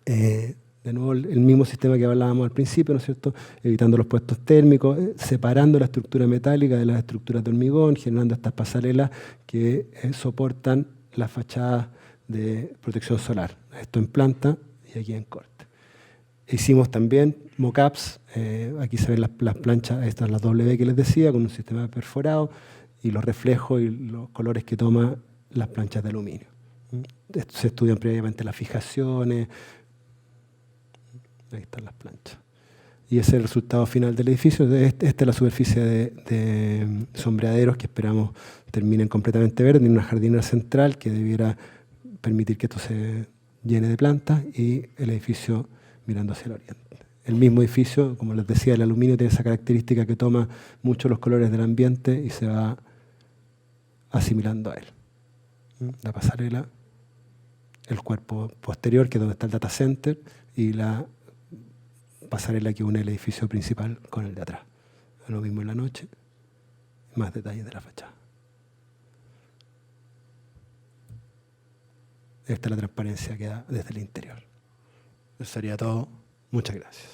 De nuevo, el mismo sistema que hablábamos al principio, ¿no es cierto? Evitando los puestos térmicos, separando la estructura metálica de las estructuras de hormigón, generando estas pasarelas que soportan las fachadas de protección solar. Esto en planta y aquí en corte. Hicimos también mockups, aquí se ven las planchas, estas las W que les decía, con un sistema perforado, y los reflejos y los colores que toma las planchas de aluminio. Se estudian previamente las fijaciones. Ahí están las planchas. Y ese es el resultado final del edificio. Esta es la superficie de sombreaderos que esperamos terminen completamente verde, en una jardinera central que debiera permitir que esto se llene de plantas, y el edificio mirando hacia el oriente. El mismo edificio, como les decía, el aluminio tiene esa característica que toma mucho los colores del ambiente y se va asimilando a él. La pasarela, el cuerpo posterior, que es donde está el data center, y la pasarela que une el edificio principal con el de atrás. Lo mismo en la noche, más detalles de la fachada. Esta es la transparencia que da desde el interior. Eso sería todo. Muchas gracias.